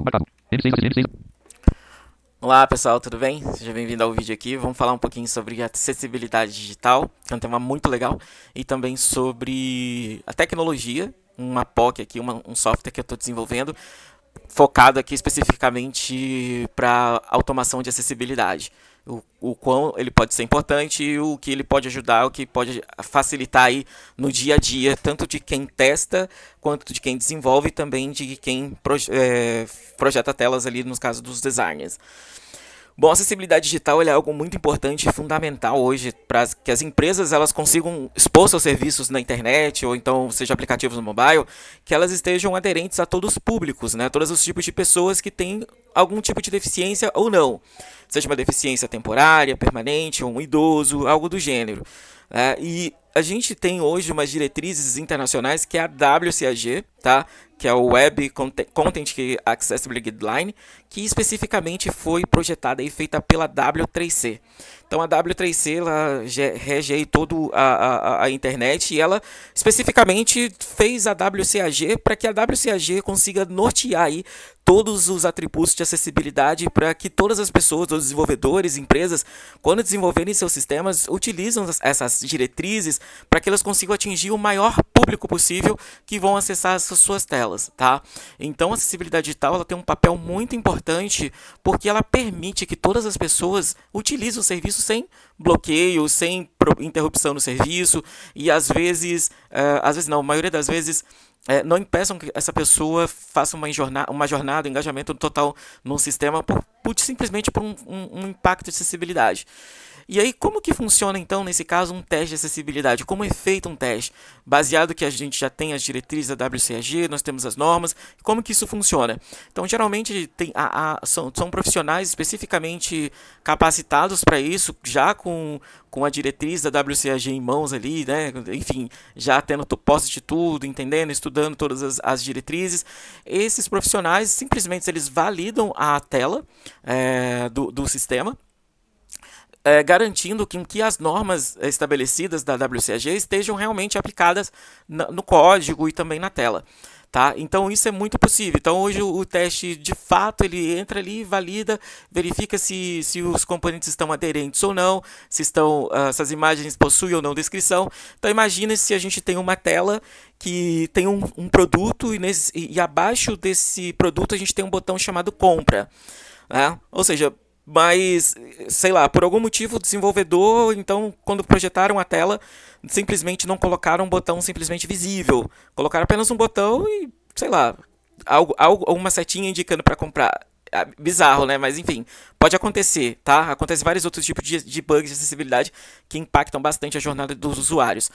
Marcado. M6, Olá pessoal, tudo bem? Seja bem-vindo ao vídeo aqui. Vamos falar um pouquinho sobre acessibilidade digital, que é um tema muito legal, e também sobre a tecnologia, uma POC aqui, um software que eu estou desenvolvendo, focado aqui especificamente para automação de acessibilidade. O quão ele pode ser importante e o que ele pode ajudar, o que pode facilitar aí no dia a dia, tanto de quem testa, quanto de quem desenvolve e também de quem projeta telas ali, nos casos dos designers. Bom, a acessibilidade digital é algo muito importante e fundamental hoje para que as empresas elas consigam expor seus serviços na internet ou então seja aplicativos no mobile, que elas estejam aderentes a todos os públicos, né? Todos os tipos de pessoas que têm algum tipo de deficiência ou não, seja uma deficiência temporária, permanente ou um idoso, algo do gênero. E a gente tem hoje umas diretrizes internacionais que é a WCAG, tá? Que é o Web Content Accessibility Guideline, que especificamente foi projetada e feita pela W3C. Então a W3C ela rege aí toda a internet e ela especificamente fez a WCAG para que a WCAG consiga nortear aí todos os atributos de acessibilidade para que todas as pessoas, os desenvolvedores, empresas, quando desenvolverem seus sistemas, utilizam essas diretrizes para que elas consigam atingir o maior público possível que vão acessar as suas telas, tá? Então a acessibilidade digital ela tem um papel muito importante porque ela permite que todas as pessoas utilizem o serviço sem bloqueio, sem interrupção no serviço e às vezes não, a maioria das vezes não impeçam que essa pessoa faça uma jornada, um engajamento total num sistema simplesmente por um impacto de acessibilidade. E aí, como que funciona então, nesse caso, um teste de acessibilidade? Como é feito um teste? Baseado que a gente já tem as diretrizes da WCAG, nós temos as normas, como que isso funciona? Então, geralmente, são profissionais especificamente capacitados para isso, já com a diretriz da WCAG em mãos ali, né? Enfim, já tendo posse de tudo, entendendo, estudando todas as diretrizes. Esses profissionais, simplesmente, eles validam a tela do sistema, garantindo que as normas estabelecidas da WCAG estejam realmente aplicadas no código e também na tela. Tá? Então isso é muito possível. Então hoje o teste de fato ele entra ali, valida, verifica se os componentes estão aderentes ou não, se as imagens possuem ou não descrição. Então imagine se a gente tem uma tela que tem um produto e abaixo desse produto a gente tem um botão chamado compra. Né? Ou seja, mas, sei lá, por algum motivo o desenvolvedor, então, quando projetaram a tela, simplesmente não colocaram um botão simplesmente visível. Colocaram apenas um botão e, sei lá, uma setinha indicando para comprar. Bizarro, né? Mas enfim, pode acontecer, tá? Acontece vários outros tipos de bugs de acessibilidade que impactam bastante a jornada dos usuários.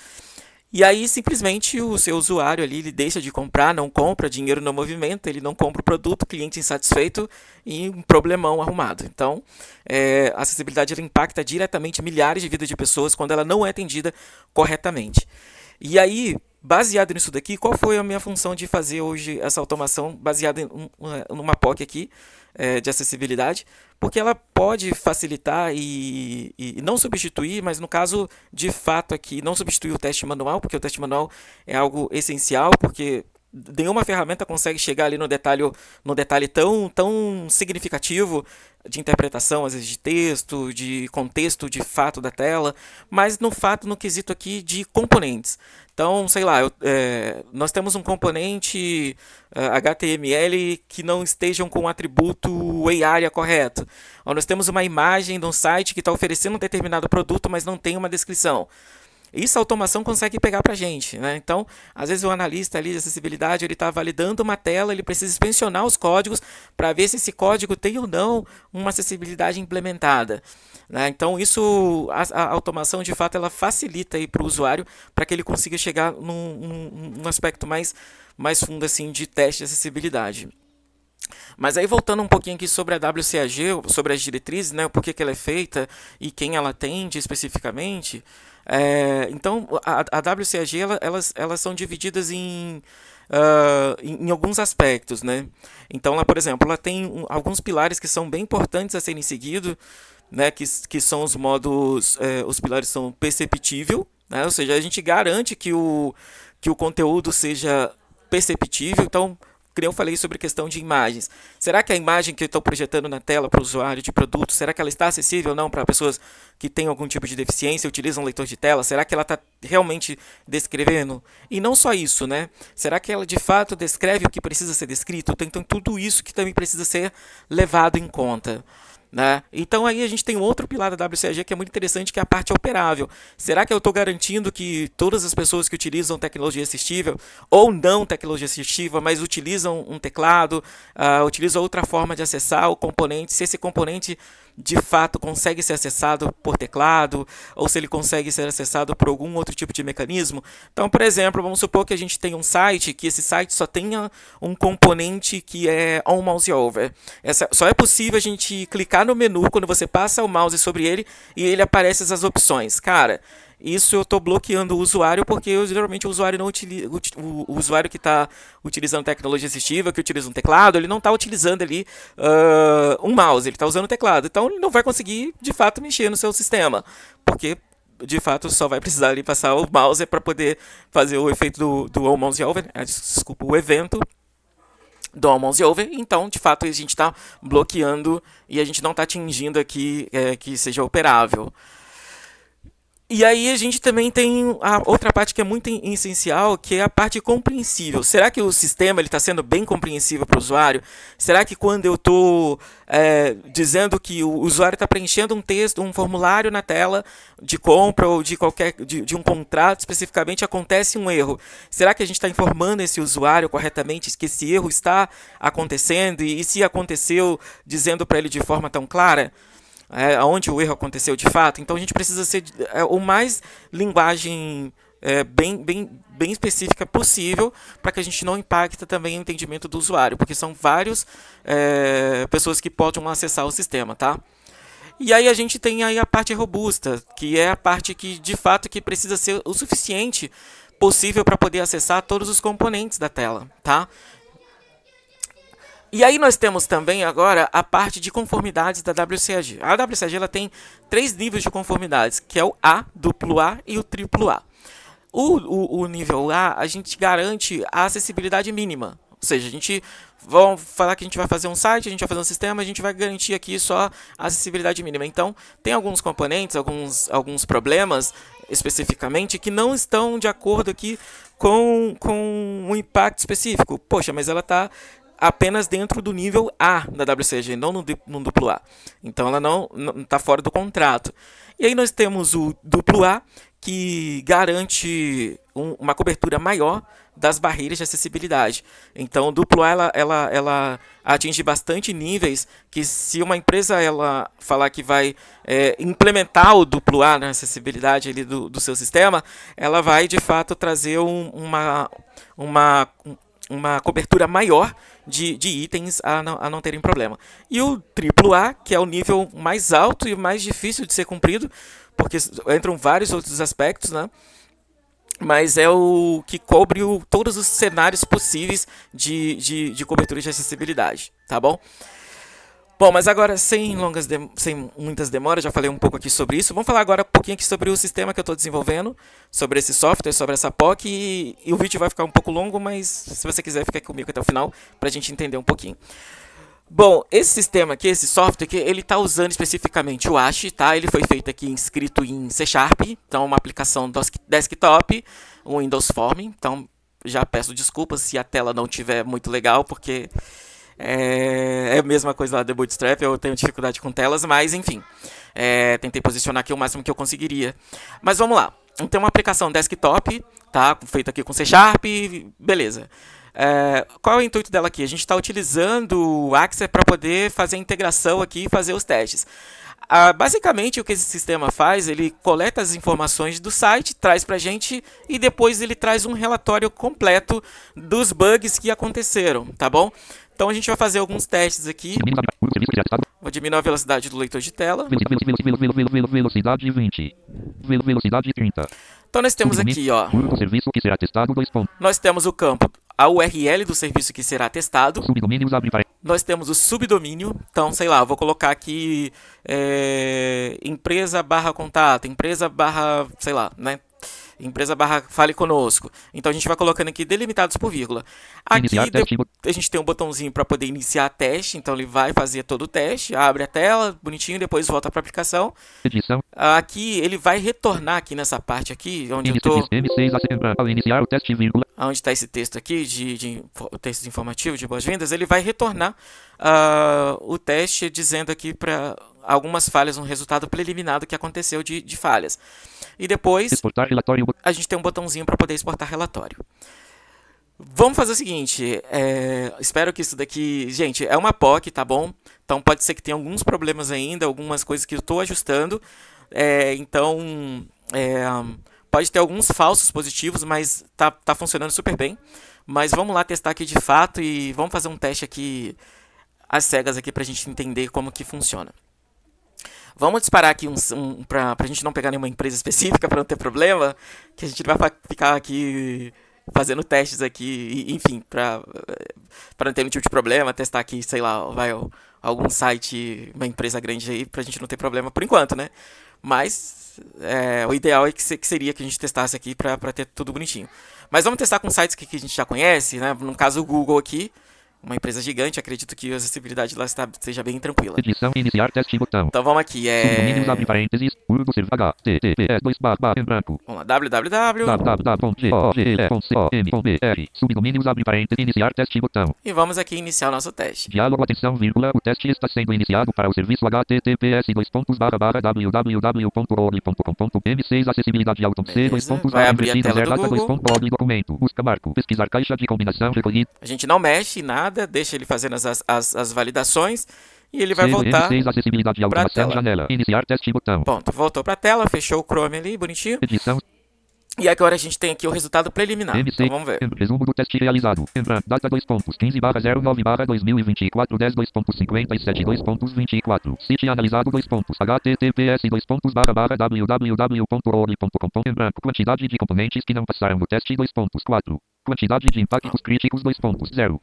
E aí, simplesmente, o seu usuário ali, ele deixa de comprar, não compra, dinheiro no movimento, ele não compra o produto, cliente insatisfeito e um problemão arrumado. Então, a acessibilidade ela impacta diretamente milhares de vidas de pessoas quando ela não é atendida corretamente. E aí, baseado nisso daqui, qual foi a minha função de fazer hoje essa automação baseada numa POC aqui de acessibilidade? Porque ela pode facilitar e não substituir, mas no caso, de fato aqui, não substituir o teste manual, porque o teste manual é algo essencial, porque nenhuma ferramenta consegue chegar ali no detalhe tão significativo de interpretação, às vezes de texto, de contexto de fato da tela, mas no fato, no quesito aqui de componentes. Então, sei lá, nós temos um componente HTML que não estejam com o atributo area correto. Ou nós temos uma imagem de um site que está oferecendo um determinado produto, mas não tem uma descrição. Isso a automação consegue pegar para a gente, né? Então, às vezes o analista ali de acessibilidade ele está validando uma tela, ele precisa inspecionar os códigos para ver se esse código tem ou não uma acessibilidade implementada. Né? Então, a automação de fato ela facilita para o usuário para que ele consiga chegar num aspecto mais fundo assim de teste de acessibilidade. Mas aí voltando um pouquinho aqui sobre a WCAG, sobre as diretrizes, né, por que ela é feita e quem ela atende especificamente. Então a WCAG elas são divididas em alguns aspectos, né? Então ela, por exemplo, ela tem alguns pilares que são bem importantes a serem seguidos, né, que são os modos, os pilares são perceptível, né, ou seja, a gente garante que o conteúdo seja perceptível. Então eu falei sobre questão de imagens. Será que a imagem que eu estou projetando na tela para o usuário de produto, será que ela está acessível ou não para pessoas que têm algum tipo de deficiência, utilizam um leitor de tela? Será que ela está realmente descrevendo? E não só isso, né? Será que ela de fato descreve o que precisa ser descrito? Então tudo isso que também precisa ser levado em conta. Né? Então aí a gente tem um outro pilar da WCAG que é muito interessante, que é a parte operável. Será que eu estou garantindo que todas as pessoas que utilizam tecnologia assistível, ou não tecnologia assistível, mas utilizam um teclado, utilizam outra forma de acessar o componente, se esse componente de fato consegue ser acessado por teclado, ou se ele consegue ser acessado por algum outro tipo de mecanismo? Então, por exemplo, vamos supor que a gente tenha um site, que esse site só tenha um componente que é on mouse over. Só é possível a gente clicar no menu quando você passa o mouse sobre ele e ele aparece essas opções. Cara, isso eu estou bloqueando o usuário, porque geralmente o usuário não utiliza, o usuário que está utilizando tecnologia assistiva, que utiliza um teclado, ele não está utilizando ali um mouse, ele está usando o teclado. Então ele não vai conseguir de fato mexer no seu sistema, porque de fato só vai precisar ali passar o mouse para poder fazer o efeito do on mouse over, desculpa, o evento do on mouse over. Então de fato a gente está bloqueando e a gente não está atingindo aqui que seja operável. E aí a gente também tem a outra parte que é muito essencial, que é a parte compreensível. Será que o sistema está sendo bem compreensível para o usuário? Será que quando eu estou dizendo que o usuário está preenchendo um texto, um formulário na tela de compra ou de um contrato especificamente, acontece um erro? Será que a gente está informando esse usuário corretamente que esse erro está acontecendo e se aconteceu, dizendo para ele de forma tão clara? Onde o erro aconteceu de fato? Então a gente precisa ser o mais linguagem bem específica possível, para que a gente não impacte também o entendimento do usuário, porque são várias pessoas que podem acessar o sistema, tá? E aí a gente tem aí a parte robusta, que é a parte que de fato que precisa ser o suficiente possível para poder acessar todos os componentes da tela, tá? E aí nós temos também agora a parte de conformidades da WCAG. A WCAG ela tem 3 níveis de conformidades, que é o A, duplo A e o triplo A. O nível A gente garante a acessibilidade mínima. Ou seja, a gente vamos falar que a gente vai fazer um site, a gente vai fazer um sistema, a gente vai garantir aqui só a acessibilidade mínima. Então, tem alguns componentes, alguns problemas especificamente que não estão de acordo aqui com um impacto específico. Poxa, mas ela está apenas dentro do nível A da WCAG, não no duplo A. Então ela não está fora do contrato. E aí nós temos o duplo A, que garante uma cobertura maior das barreiras de acessibilidade. Então o duplo A ela atinge bastante níveis que, se uma empresa ela falar que vai implementar o duplo A na acessibilidade ali do seu sistema, ela vai de fato trazer uma cobertura maior de itens a não terem problema. E o triplo A, que é o nível mais alto e mais difícil de ser cumprido, porque entram vários outros aspectos, né? Mas é o que cobre todos os cenários possíveis de cobertura de acessibilidade, tá bom? Bom, mas agora, sem muitas demoras, já falei um pouco aqui sobre isso. Vamos falar agora um pouquinho aqui sobre o sistema que eu estou desenvolvendo, sobre esse software, sobre essa POC, e o vídeo vai ficar um pouco longo, mas se você quiser, fica comigo até o final para a gente entender um pouquinho. Bom, esse sistema aqui, esse software aqui, ele está usando especificamente o ASH, tá? Ele foi feito aqui escrito em C#, então uma aplicação desktop, o Windows Form. Então já peço desculpas se a tela não estiver muito legal, porque é a mesma coisa lá do Bootstrap, eu tenho dificuldade com telas, mas enfim, tentei posicionar aqui o máximo que eu conseguiria. Mas vamos lá, então uma aplicação desktop, tá? Feita aqui com C#, beleza. Qual é o intuito dela aqui? A gente está utilizando o Axer para poder fazer a integração aqui e fazer os testes. Basicamente, o que esse sistema faz, ele coleta as informações do site, traz para a gente e depois ele traz um relatório completo dos bugs que aconteceram, tá bom? Então a gente vai fazer alguns testes aqui. Vou diminuir a velocidade do leitor de tela. Velocidade 20. Velocidade 30. Então nós temos aqui, ó, serviço que será testado, nós temos o campo, a URL do serviço que será testado. Subdomínios abre para... Nós temos o subdomínio, então, sei lá, eu vou colocar aqui empresa barra contato, empresa barra, sei lá, né? empresa barra fale conosco. Então a gente vai colocando aqui delimitados por vírgula. Aqui Iniciar teste. a gente tem um botãozinho para poder iniciar teste, então ele vai fazer todo o teste, abre a tela, bonitinho, depois volta para a aplicação. Edição. Aqui ele vai retornar aqui nessa parte aqui, onde eu tô, M6 ao iniciar o teste, vírgula. onde está esse texto aqui, o texto informativo de boas-vindas, ele vai retornar o teste dizendo aqui para algumas falhas, um resultado preliminar do que aconteceu de falhas. E depois Exportar relatório. a gente tem um botãozinho para poder exportar relatório. Vamos fazer o seguinte, espero que isso daqui... Gente, é uma POC, tá bom? Então pode ser que tenha alguns problemas ainda, algumas coisas que eu estou ajustando. Pode ter alguns falsos positivos, mas tá funcionando super bem. Mas vamos lá testar aqui de fato e vamos fazer um teste aqui às cegas aqui pra gente entender como que funciona. Vamos disparar aqui pra gente não pegar nenhuma empresa específica para não ter problema, que a gente vai ficar aqui fazendo testes aqui, enfim, pra não ter nenhum tipo de problema, testar aqui, sei lá, algum site, uma empresa grande aí, pra gente não ter problema por enquanto, né? Mas o ideal é que seria que a gente testasse aqui pra ter tudo bonitinho. Mas vamos testar com sites que a gente já conhece, né? No caso o Google aqui, uma empresa gigante, acredito que a acessibilidade lá seja bem tranquila. Edição, iniciar teste, botão. Então vamos aqui, Subdomínios, abre parênteses, urbo, servo, https, em branco. Vamos lá, www. www.gov.com.br. Subdomínios, abre parênteses, iniciar teste, botão. E vamos aqui iniciar o nosso teste. Diálogo, atenção, vírgula, o teste está sendo iniciado para o serviço https, www.org.com.m6, acessibilidade autom C, Vai abrir a tela do Google. documento, busca marco, pesquisar caixa de combinação, recolhido. A gente não mexe em nada, deixa ele fazendo as validações e ele vai voltar acessibilidade para a automação, tela. janela, iniciar teste, botão. Pronto, voltou para a tela, fechou o Chrome ali, bonitinho. Edição, E agora a gente tem aqui o resultado preliminar. Então vamos ver. resumo do teste realizado. Data 2.15/09/2024 10.2.57 2.24. Site analisado https www.org.com. Quantidade de componentes que não passaram no teste 2.4. Quantidade de impactos críticos 2.0.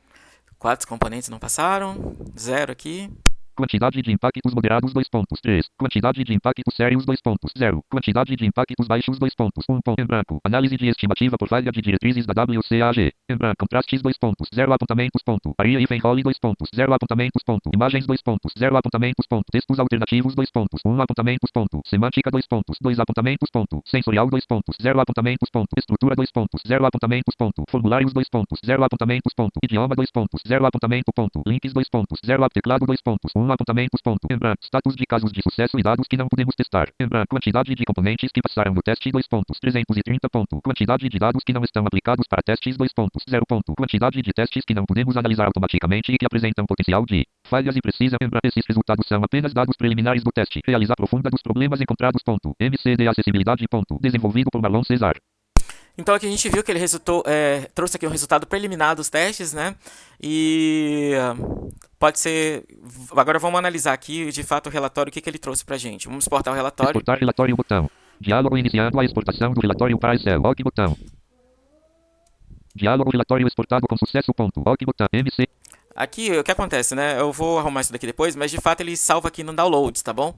Quantos componentes não passaram? 0 aqui. Quantidade de impactos moderados 2.3. Quantidade de impactos sérios 2.0. Quantidade de impactos baixos 2.1. Em branco. Análise de estimativa por falha de diretrizes da WCAG. Em branco. Contrastes 2.0. Apontamentos. Aria e Fenrole 2.0. Apontamentos. Imagens 2.0. Apontamentos. Textos alternativos 2.1. Apontamentos. Semântica 2.2. Apontamentos. Sensorial 2.0. Apontamentos. Estrutura 2.0. Apontamentos. Formulários 2.0. Apontamentos. Idioma 2.0. Apontamento. Links 2.0. Teclado 2.1. Apontamentos. Em branco. Status de casos de sucesso e dados que não podemos testar. Em branco. Quantidade de componentes que passaram no teste 2.330. Quantidade de dados que não estão aplicados para testes 2.0. Quantidade de testes que não podemos analisar automaticamente e que apresentam potencial de falhas e precisam. Em branco. Esses resultados são apenas dados preliminares do teste. Realizar profunda dos problemas encontrados. MCD acessibilidade. Desenvolvido por Marlon Cesar. Então aqui a gente viu que ele trouxe aqui um resultado preliminar dos testes, né? E pode ser... Agora vamos analisar aqui, de fato, o relatório, o que ele trouxe pra gente. Vamos exportar o relatório. Exportar relatório, botão. Diálogo iniciando a exportação do relatório para Excel. OK, botão. Diálogo relatório exportado com sucesso. OK, botão. MC. Aqui, o que acontece, né? Eu vou arrumar isso daqui depois, mas de fato ele salva aqui no downloads, tá bom?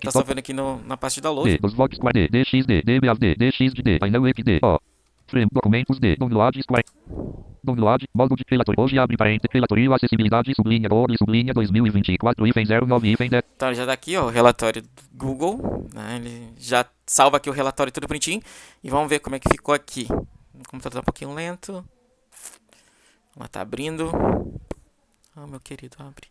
Tá salvando aqui na parte de download. Dos Vox Square DXD, DBAD, DXD, painel EPD, Frame, documentos de download Square. Download, modo de relatório. Hoje abre parênteses, relatório acessibilidade, sublinha 2024, hífen 09, hífen 10. Então já tá aqui, ó, o relatório do Google, né? Ele já salva aqui o relatório tudo bonitinho. E vamos ver como é que ficou aqui. O computador tá um pouquinho lento. Ela tá abrindo. Meu querido, abre.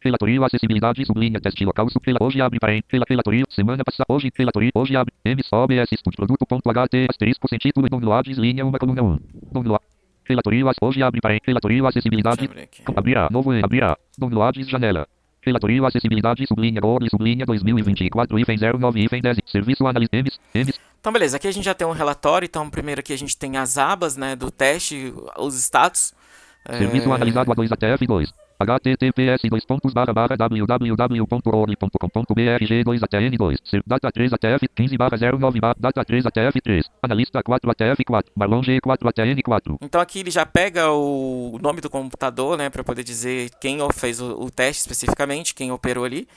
Relatorio acessibilidade, teste local, hoje abre parênteses, relatorio, semana passada, relatorio, hoje abre, OBS Studio, produto.ht, asterisco, sem título, downloads, linha 1, coluna 1. Download. Relatorio, hoje abre parênteses, relatorio acessibilidade, abrirá, downloads, janela. Relatorio acessibilidade, org, 2024, hífen 09, hífen 10, serviço analisa, Então beleza, aqui a gente já tem um relatório, então primeiro aqui a gente tem as abas, né, do teste, os status. Serviço analisado A2 até F2. https www.org.com.br G2 até N2. Data 3 até F15/09 Data 3 até F3. Analista 4 até F4. Marlon G4 até N4. Então aqui ele já pega o nome do computador, né, para poder dizer quem fez o teste especificamente, quem operou ali.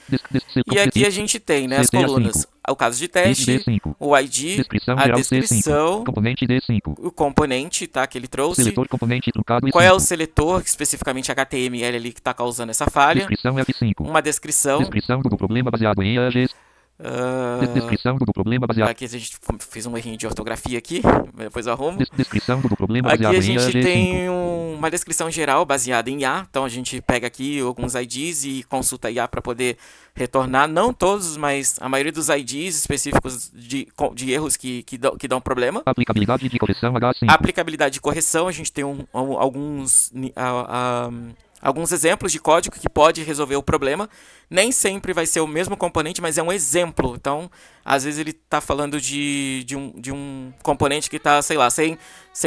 E aqui a gente tem, né, as colunas. o caso de ID teste, D5. o ID, Descrição a geral descrição, C5. Componente D5. o componente, tá, que ele trouxe. Seletor componente truncado e Qual é o 5. seletor, especificamente HTML ali, que está causando essa falha. Descrição F5. Uma descrição. Descrição do problema baseado em EAGs. Descrição do problema baseado. Aqui a gente fez um errinho de ortografia aqui, depois eu arrumo. Descrição do problema Aqui baseado a em gente EAG5. tem uma descrição geral baseada em IA, então a gente pega aqui alguns IDs e consulta IA para poder retornar, não todos, mas a maioria dos IDs específicos de erros que dão problema. Aplicabilidade de correção H5. Aplicabilidade de correção, a gente tem alguns exemplos de código que pode resolver o problema. Nem sempre vai ser o mesmo componente, mas é um exemplo. Então, às vezes ele está falando de um componente que está, sei lá, sem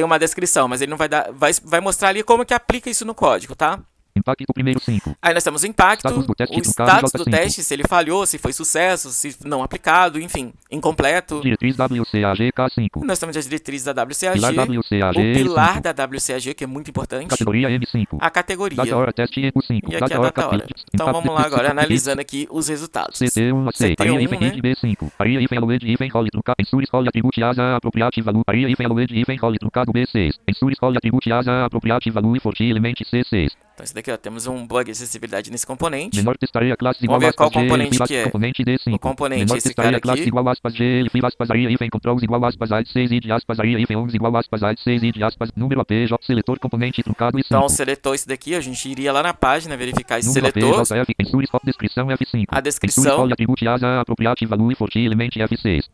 uma descrição, mas ele não vai mostrar ali como que aplica isso no código, tá? Impacto primeiro 5. Aí nós temos o impacto, Status do teste o truncado status do J5. teste, se ele falhou, se foi sucesso, se não aplicado, enfim, incompleto. Diretriz WCAG K5. Nós temos a diretriz da WCAG, Pilar WCAG o pilar 5. da WCAG, que é muito importante, Categoria M5. a categoria. Data hora teste ECO 5. E aqui é a data hora. Então vamos lá agora, analisando aqui os resultados. CT1 a C. Aria CT1, hífen né? id B5. Aria hífen aloed hífen role truncado. Ensure escolhe atribute asa apropriate value. Aria hífen aloed hífen role truncado B6. Ensure escolhe atribute asa apropriate value e forte element C6. Então esse daqui, ó, temos um bug de acessibilidade nesse componente. Menor testaria classe igual Vamos ver qual aspas G, componente fila, que é. componente D5. O componente, Menor esse testaria cara classe aqui. igual aspas G, fila aspas aria hífen controls igual aspas AD 6 id aspas aria hífen 11 igual aspas AD 6 id aspas número AP, J, seletor componente truncado e 5. Então seletou esse daqui, a gente iria lá na página verificar esse Número AP, seletor. J, F, ensure escolhe descrição F5. A descrição. Ensure escolhe atribute asa apropriate value e forte element F6.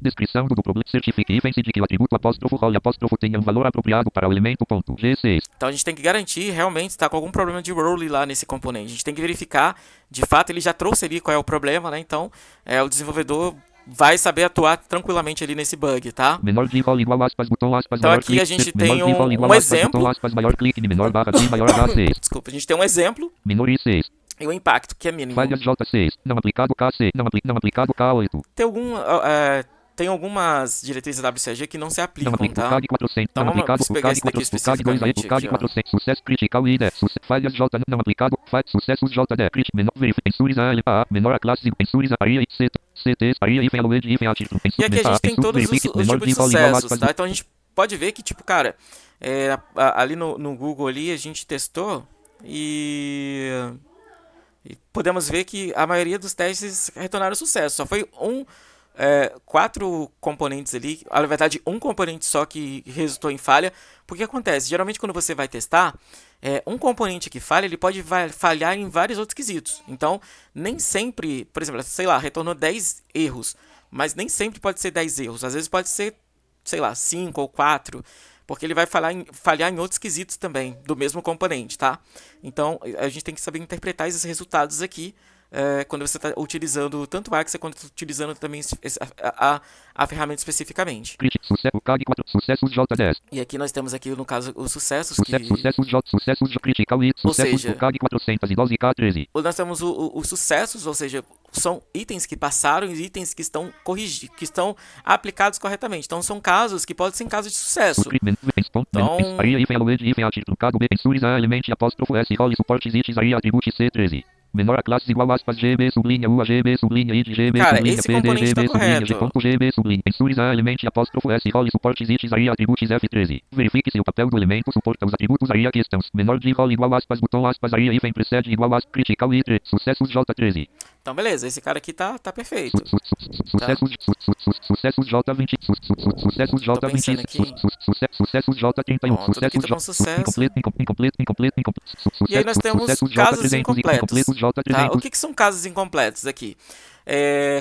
Descrição do problema. Certifique hífen-se de que o atributo apóstrofo role apóstrofo tenha um valor apropriado para o elemento ponto G6. Então a gente tem que garantir realmente está com algum problema de role lá nesse componente. A gente tem que verificar, de fato ele já trouxe ali qual é o problema, né? Então o desenvolvedor vai saber atuar tranquilamente ali nesse bug, tá? Menor de role igual aspas botão aspas Então maior aqui clique, a gente menor tem de role igual um aspas, exemplo. botão aspas maior clique de menor barra de maior H6. Desculpa, a gente tem um exemplo Menor I6. e o impacto, que é mínimo. Falhas J6. Não aplicado K6. Não aplicado K8. Tem algumas diretrizes da WCAG que não se Não aplicam, aplicado tá? CAD 400. Então Não vamos aplicado pegar CAD esse daqui 400. CAD 2 especificamente CAD aqui, ó. 400. Sucesso critical ID. Falhas J. Não aplicado. Sucessos JD. Menor verifica. Ensures A. Menor a classe. Ensures a aria C. CT. Aria hífen aloed hífen atito. E aqui a gente tem todos os tipos de sucessos, tá? Então a gente pode ver que, tipo, cara, ali no Google ali a gente testou e podemos ver que a maioria dos testes retornaram sucesso. Só foi 4 componentes ali, na verdade um componente só que resultou em falha. Porque acontece, geralmente quando você vai testar, um componente que falha, ele pode falhar em vários outros quesitos. Então, nem sempre, por exemplo, sei lá, retornou 10 erros, mas nem sempre pode ser 10 erros. Às vezes pode ser, sei lá, 5 ou 4, porque ele vai falhar em outros quesitos também, do mesmo componente, tá? Então, a gente tem que saber interpretar esses resultados aqui, quando você está utilizando tanto o Axia quanto utilizando também a ferramenta especificamente. Sucesso CAD 4. Sucessos J10. E aqui nós temos aqui, no caso, os sucessos Sucessos J. Sucessos J critical I. Sucessos do CAD 412 K13. Nós temos os sucessos, ou seja, são itens que passaram e itens que estão que estão aplicados corretamente. Então são casos que podem ser casos de sucesso. Então, aria hífen aloed hífen atito truncado B. Ensures a element apóstrofo S. Role suportes ites aria atribute C13. Menor a classe igual aspas GB sublinha U a GB sublinha ID GB cara, sublinha esse PD componente GB está sublinha correto. G ponto GB sublinha. Ensures a element apóstrofo S. Role suportes ites aria atributes F13. Verifique se o papel do elemento suporta os atributos aria questões. Menor de role igual aspas botão aspas aria hífen precede igual aspas critical I3. Sucessos J13. Então beleza, esse cara aqui tá perfeito. Sucessos J20. Sucessos J20. Sucessos J31. Sucessos incompleto. E aí nós temos casos incompletos. J300. Tá? O que são casos incompletos aqui?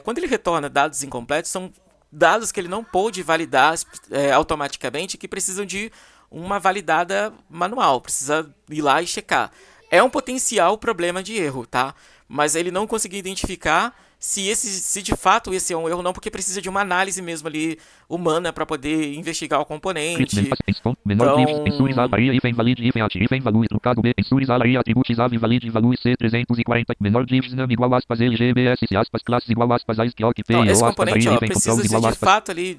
Quando ele retorna dados incompletos, são dados que ele não pôde validar automaticamente, que precisam de uma validada manual, precisa ir lá e checar. É um potencial problema de erro, tá? Mas ele não conseguiu identificar se de fato esse é um erro ou não, porque precisa de uma análise mesmo ali humana para poder investigar o componente. Menor ensures a aria hífen valide hífen ati hífen value truncado B. Ensures a aria atributes ave valide value C340. Menor divs igual aspas LGBS aspas classes igual aspas ASCIOC P. Então, esse componente precisa ser de fato ali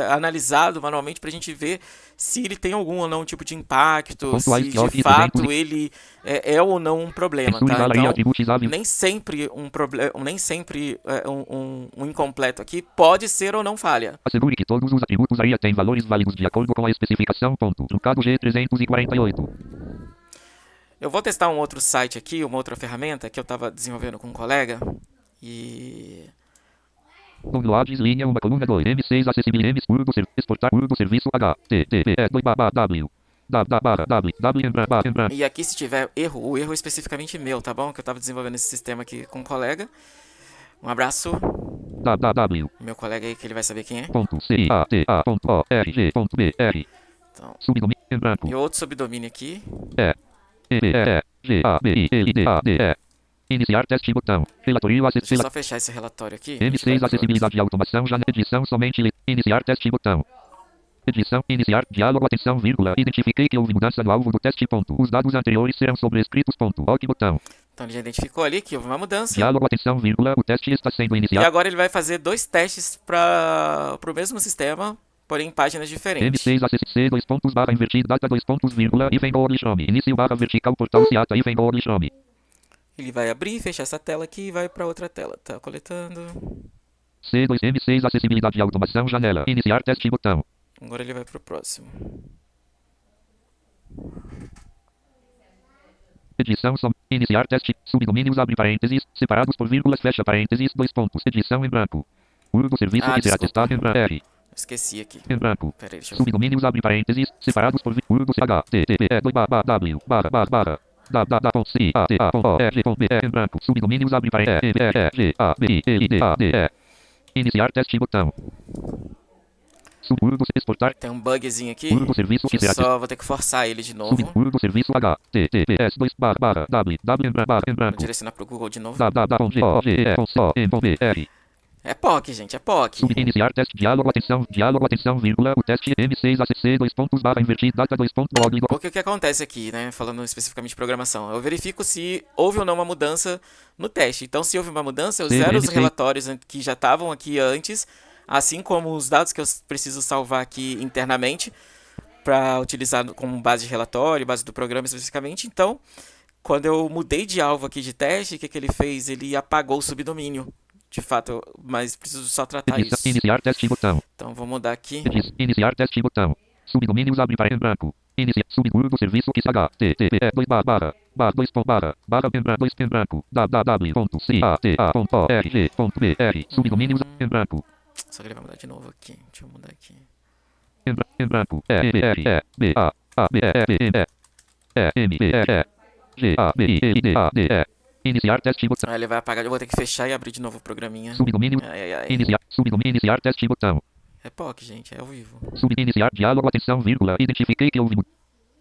analisado manualmente para a gente ver se ele tem algum ou não tipo de impacto, se de fato ele é ou não um problema, tá? Então, nem sempre sempre um incompleto aqui, pode ser ou não falha. Assegure que todos os atributos área têm valores válidos de acordo com a especificação. Ponto. Truncado G348. Eu vou testar um outro site aqui, uma outra ferramenta que eu estava desenvolvendo com um colega. E... Downloads, linha 1, coluna 2, M6, acessibilidade, exportar, serviço, HTTP, W. E aqui se tiver erro, o erro é especificamente meu, tá bom? Que eu estava desenvolvendo esse sistema aqui com um colega. Um abraço. Meu colega aí que ele vai saber quem é. Então, e outro subdomínio aqui. Iniciar teste botão. Relatorio Deixa eu só fechar esse relatório aqui. M6 acessibilidade e automação já edição somente iniciar teste botão. Edição, iniciar, diálogo, atenção, vírgula. Identifiquei que houve mudança no alvo do teste, ponto. Os dados anteriores serão sobrescritos, ponto. OK botão. Então ele já identificou ali que houve uma mudança. Diálogo, atenção, vírgula. O teste está sendo E iniciado. agora ele vai fazer 2 testes para o mesmo sistema, porém em páginas diferentes. M6 ACC, 2 pontos, barra invertido, data, 2 pontos, vírgula. Hífen do Orixome. Início, barra vertical, portal Ciata, hífen do Orixome. Ele vai abrir, fechar essa tela aqui e vai para outra tela. Tá coletando. C2, M6 acessibilidade e automação, janela. Iniciar teste botão. Agora ele vai pro próximo. Edição iniciar teste, subdomínios abre parênteses, separados por vírgulas fecha parênteses, 2 pontos, edição em branco. Urbo serviço que será testado em branco. R. Esqueci aqui. Em branco. Pera aí, deixa eu ver. Subdomínios abre parênteses, separados por urbo HTTP, W, barra. Em branco. Subdomínios abre parênteses, iniciar teste botão. Urbo exportar. Tem um bugzinho aqui. Urbo serviço que Eu será só vou ter que forçar ele de novo. Urbo serviço HTTPS 2 barra W em Vou branco. direcionar pro Google de novo. R. É POC, gente, é POC. Iniciar teste, diálogo, atenção, vírgula, o teste M6 ACC, 2 pontos, barra invertido, data, 2 pontos, log. Porque o que acontece aqui, né, falando especificamente de programação, eu verifico se houve ou não uma mudança no teste. Então, se houve uma mudança, eu zero os relatórios que já estavam aqui antes, assim como os dados que eu preciso salvar aqui internamente, para utilizar como base de relatório, base do programa especificamente. Então, quando eu mudei de alvo aqui de teste, o que ele fez? Ele apagou o subdomínio. De fato, mas preciso só tratar isso. Iniciar teste botão. Então vou mudar aqui. Iniciar teste botão. Subdomínios abre para em branco. Iniciar subgrupo serviço que saga. TTP 2 barra 2 barra 2 em branco. www.cata.org.br. Subdomínios em branco. Só que ele vai mudar de novo aqui. Deixa eu mudar aqui. Em branco. M-B-R-G-A-B-I-L-D-A-D-E. Iniciar teste botão. Ele vai apagar. Eu vou ter que fechar e abrir de novo o programinha. Subdomínio. Iniciar teste botão. É POC, gente. É ao vivo. Iniciar diálogo, atenção, vírgula. Identifiquei que houve.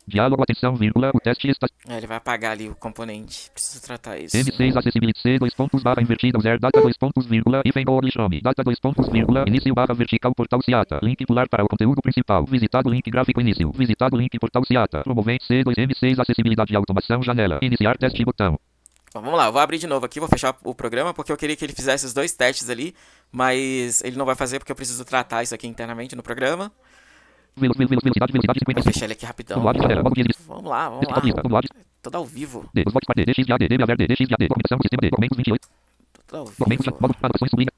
Diálogo, atenção, vírgula. O teste está. Ele vai apagar ali o componente. Preciso tratar isso. M6 acessibilidade C 2 pontos barra invertida 0 data 2 pontos vírgula hífen do Orixome. Data 2 pontos vírgula início barra vertical portal Ciata. Link pular para o conteúdo principal. Visitado link gráfico início. Visitado link portal Ciata. Promovente C2 M6 acessibilidade e automação janela. Iniciar teste botão. Bom, vamos lá, eu vou abrir de novo aqui, vou fechar o programa, porque eu queria que ele fizesse os 2 testes ali, mas ele não vai fazer porque eu preciso tratar isso aqui internamente no programa. Velocidade Vou fechar ele aqui rapidão. Vamos lá. Tudo ao vivo. Tudo ao vivo.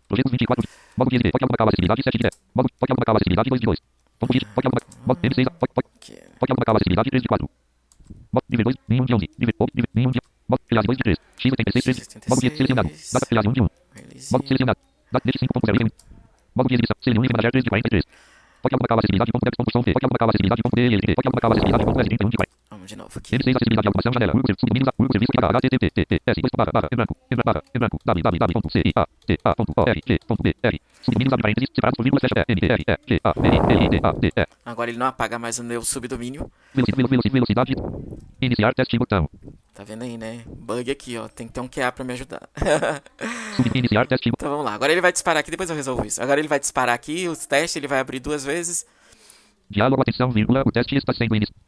Projetos 24. Modo de pode alguma acessibilidade 7 de 10. Modo pode alguma acessibilidade 2 de 2. Ponto de pode alguma M6 pode alguma acessibilidade 3 de 4. Modo nível 2, nenhum de 11. Nenhum de modo filiado 2 de 3. X86 13. Modo de selecionado. Data filiado 1 de 1. Modo selecionado. Data de 5.0. Modo de exibição. Seleção e manager 3 de 43. Pode alguma acessibilidade ponto depth ponto som. Pode alguma acessibilidade ponto DL. Pode alguma acessibilidade ponto S 31 de 40. Vamos de novo aqui. M6 acessibilidade de automação janela. Subdomínios serviço que HTTP 2 barra em branco www.cata.org.br. Subdomínios abre parênteses separados por vírgula fecha M-R-G-A-B-I-L-D-A-D-E. Agora ele não apaga mais o meu subdomínio. Velocidade. Iniciar teste botão. Tá vendo aí, né? Bug aqui, ó. Tem que ter um QA pra me ajudar. Iniciar teste botão. Então vamos lá. Agora ele vai disparar aqui, depois eu resolvo isso. Agora ele vai disparar aqui os testes, ele vai abrir 2 vezes. Diálogo, atenção, vírgula, o teste está sendo iniciado.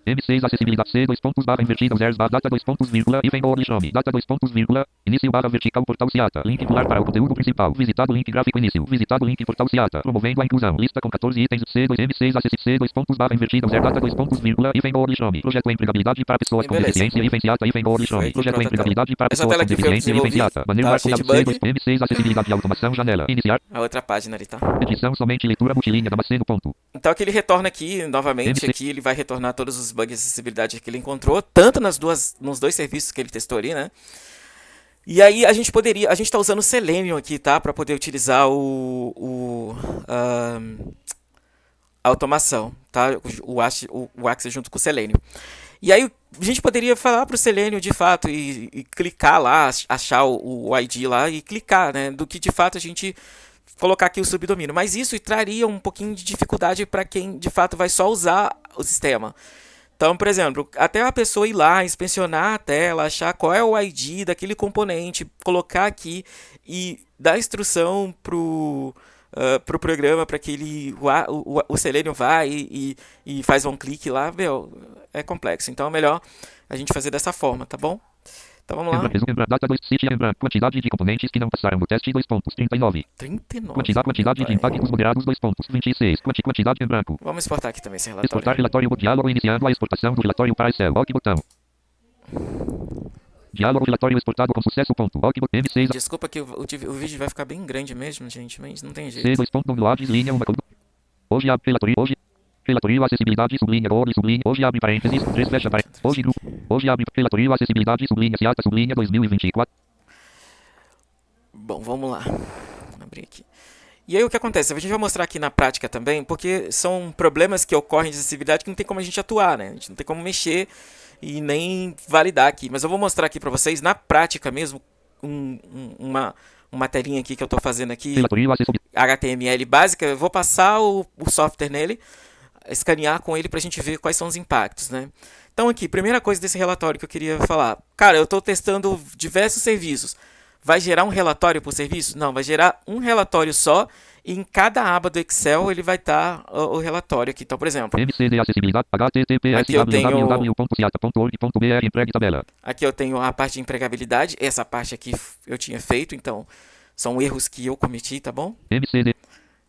M6 acessibilidade C, dois pontos, barra invertida, zeros, barra, data, dois pontos, vírgula, e vem no Nome, data, dois pontos, vírgula, início, barra vertical, portal Ciata, link pular para o conteúdo principal, visitado link gráfico início, visitado link portal Ciata, promovendo a inclusão, lista com 14 itens, C2, M6 acessibilidade C, dois pontos, barra invertida, zero, data, dois pontos, vírgula, e vem no Nome, projeto empregabilidade para pessoas com beleza. deficiência, e vem Ciata, e vem no Foi Nome, aqui, projeto pronto, empregabilidade para essa pessoas tela com aqui foi eu que deficiência, e vem desenvolvi, Ciata, maneiro tá? arco Cheio de C2, bug. M6 acessibilidade de automação, janela, iniciar, A outra página ali, tá? edição somente leitura multilínea da Maceno, ponto. Então aqui ele retorna aqui, novamente, MC. aqui ele vai retornar todos os bugs de acessibilidade que ele encontrou, tanto nos dois serviços que ele testou ali, né? E aí a gente está usando o Selenium aqui, tá? Para poder utilizar a automação, tá? O Axis junto com o Selenium. E aí a gente poderia falar para o Selenium de fato e clicar lá, achar o ID lá e clicar, né? Do que de fato a gente colocar aqui o subdomínio. Mas isso traria um pouquinho de dificuldade para quem de fato vai só usar o sistema. Então, por exemplo, até a pessoa ir lá, inspecionar a tela, achar qual é o ID daquele componente, colocar aqui e dar instrução pro programa para que o Selenium vai e faz um clique lá, meu, é complexo. Então é melhor a gente fazer dessa forma, tá bom? Então vamos lá. Data 2, site, quantidade de componentes que não passaram no teste, 2 pontos, 39. 39. Quantidade de impactos moderados, 2 pontos, 26. Quantidade em branco. Vamos exportar aqui também esse relatório. Exportar relatório, diálogo iniciando a exportação do relatório para Excel. OK botão. Diálogo relatório exportado com sucesso. Ponto. OK M6. Desculpa que o vídeo vai ficar bem grande mesmo, gente, mas não tem jeito. C2 ponto downloads, linha 1. Hoje abre relatório, relatório acessibilidade, sublinha, hoje abre parênteses, 3 fecha parênteses. Hoje abre relatório acessibilidade, sublinha, Ciata, sublinha 2024. Bom, vamos lá. Vou abrir aqui. E aí o que acontece? A gente vai mostrar aqui na prática também, porque são problemas que ocorrem de acessibilidade que não tem como a gente atuar, né? A gente não tem como mexer e nem validar aqui. Mas eu vou mostrar aqui para vocês, na prática mesmo, uma telinha aqui que eu estou fazendo aqui, HTML básica. Eu vou passar o software nele, escanear com ele para a gente ver quais são os impactos, né? Então aqui, primeira coisa desse relatório que eu queria falar. Cara, eu estou testando diversos serviços. Vai gerar um relatório por serviço? Não, vai gerar um relatório só e em cada aba do Excel ele vai estar o relatório aqui. Então, por exemplo, MCD acessibilidade, https aqui eu tenho www.ciata.org.br empregue tabela. Aqui eu tenho a parte de empregabilidade, essa parte aqui eu tinha feito, então são erros que eu cometi, tá bom? MCD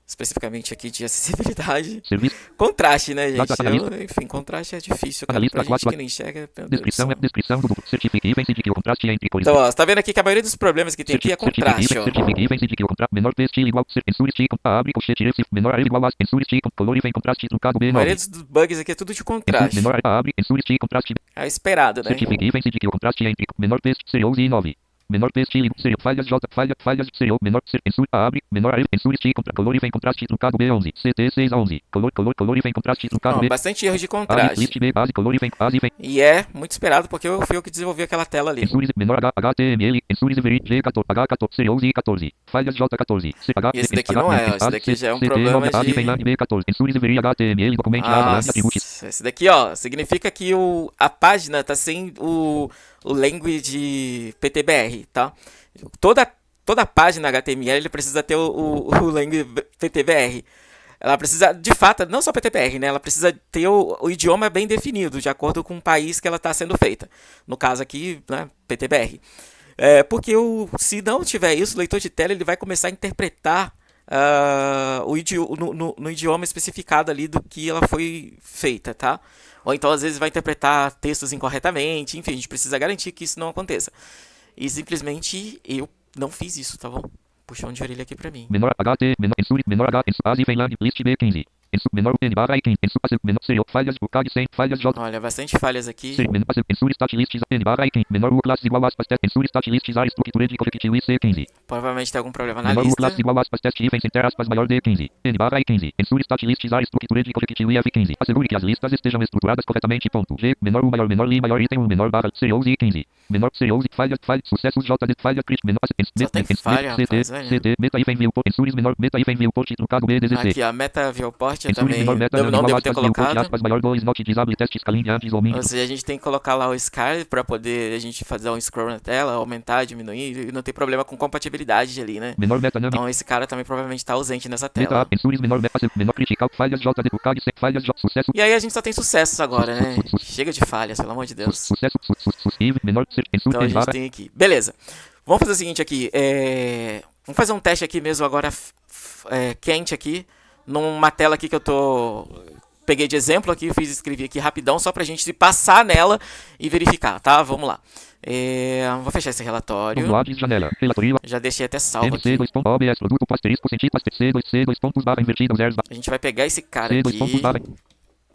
especificamente aqui de acessibilidade. Serviço. Contraste, né, gente? Data, enfim, contraste é difícil, cara, analista, pra gente que não enxerga. Descrição é descrição do certifique de que o contraste entre cores. Então, ó, você tá vendo aqui que a maioria dos problemas que tem aqui é contraste, ó. Certifique de que o contraste menor texto igual ensure abre colchete esse menor igual a ensure color e vem contraste truncado B9. A maioria dos bugs aqui é tudo de contraste. Menor abre ensure contraste. É esperado, né? Certifique de que o contraste entre menor texto seriou e 9. Menor texto seriou falhas J falhas seriou menor ensure abre menor ensure contra color e vem contraste truncado B11 CT 6 a 11 color e vem contraste truncado B. Bastante erro de contraste. List B base color e vem base vem. E é muito esperado porque fui eu que desenvolvi aquela tela ali. Ensure menor HTML ensure verit G14 H14 seriou e 14 falhas J14 CH. E esse daqui não é, esse daqui já é um problema de B14 ensure verit HTML documento atributos. Esse daqui, ó, significa que a página tá sem o language PTBR, tá? Toda página HTML ele precisa ter o language PTBR. Ela precisa, de fato, não só PTBR, né? Ela precisa ter o idioma bem definido, de acordo com o país que ela está sendo feita. No caso aqui, né, PTBR. Porque se não tiver isso, o leitor de tela ele vai começar a interpretar no idioma especificado ali do que ela foi feita, tá? Ou então, às vezes, vai interpretar textos incorretamente. Enfim, a gente precisa garantir que isso não aconteça. E simplesmente eu não fiz isso, tá bom? Puxão de orelha aqui pra mim. Menor HT, menor H, base vem lang, list B15. Menor N barra I15, menor serial, falhas, bocad 100, falhas J. Olha, bastante falhas aqui. Ensure stat lists, N barra I15, menor U classes igual aspas test, ensure stat lists, A estrutura de conjectivo C15. Provavelmente tem algum problema na menor lista. U classes igual aspas test, ifens inter aspas maior D15. N barra I15, ensure stat lists, A estrutura de conjectivo F15. Assegure que as listas estejam estruturadas corretamente. Ponto. G, menor U maior li maior item 1, menor barra serial I15. Menor serial falhas, sucessos J, falha crítica, menor só tem falha, rapaz, CT, meta ifem viewport, ensures menor, meta ifem viewport, truncado B16. Aqui, a meta viewport eu Ensure também menor meta não devo ter colocado. Aspas, maior 2, not disable testes, calinha antes ou Ou seja, a gente tem que colocar lá o scar para poder a gente fazer um scroll na tela, aumentar, diminuir, e não ter problema com compatibilidade. estabilidade ali, né? Menor meta name. Então esse cara também provavelmente está ausente nessa Meta tela. Pensures menor meta menor critical falhas J depucado falhas J sucesso. E aí a gente só tem sucessos agora, né? Chega de falhas, pelo amor de Deus. Sucesso menor ser Então a gente tem aqui. Beleza. Vamos fazer o seguinte aqui. Vamos fazer um teste aqui mesmo agora quente aqui. Numa tela aqui que eu tô... Peguei de exemplo aqui, escrevi aqui rapidão, só pra gente passar nela e verificar, tá? Vamos lá. Vou fechar esse relatório. Janela. Relatoria. Já deixei até salvo MC, aqui. 2 pontos, OBS, produto, asterisco, cientista, C, 2 pontos, barra invertida, zeros, A gente vai pegar esse cara C, 2 pontos, barra. aqui.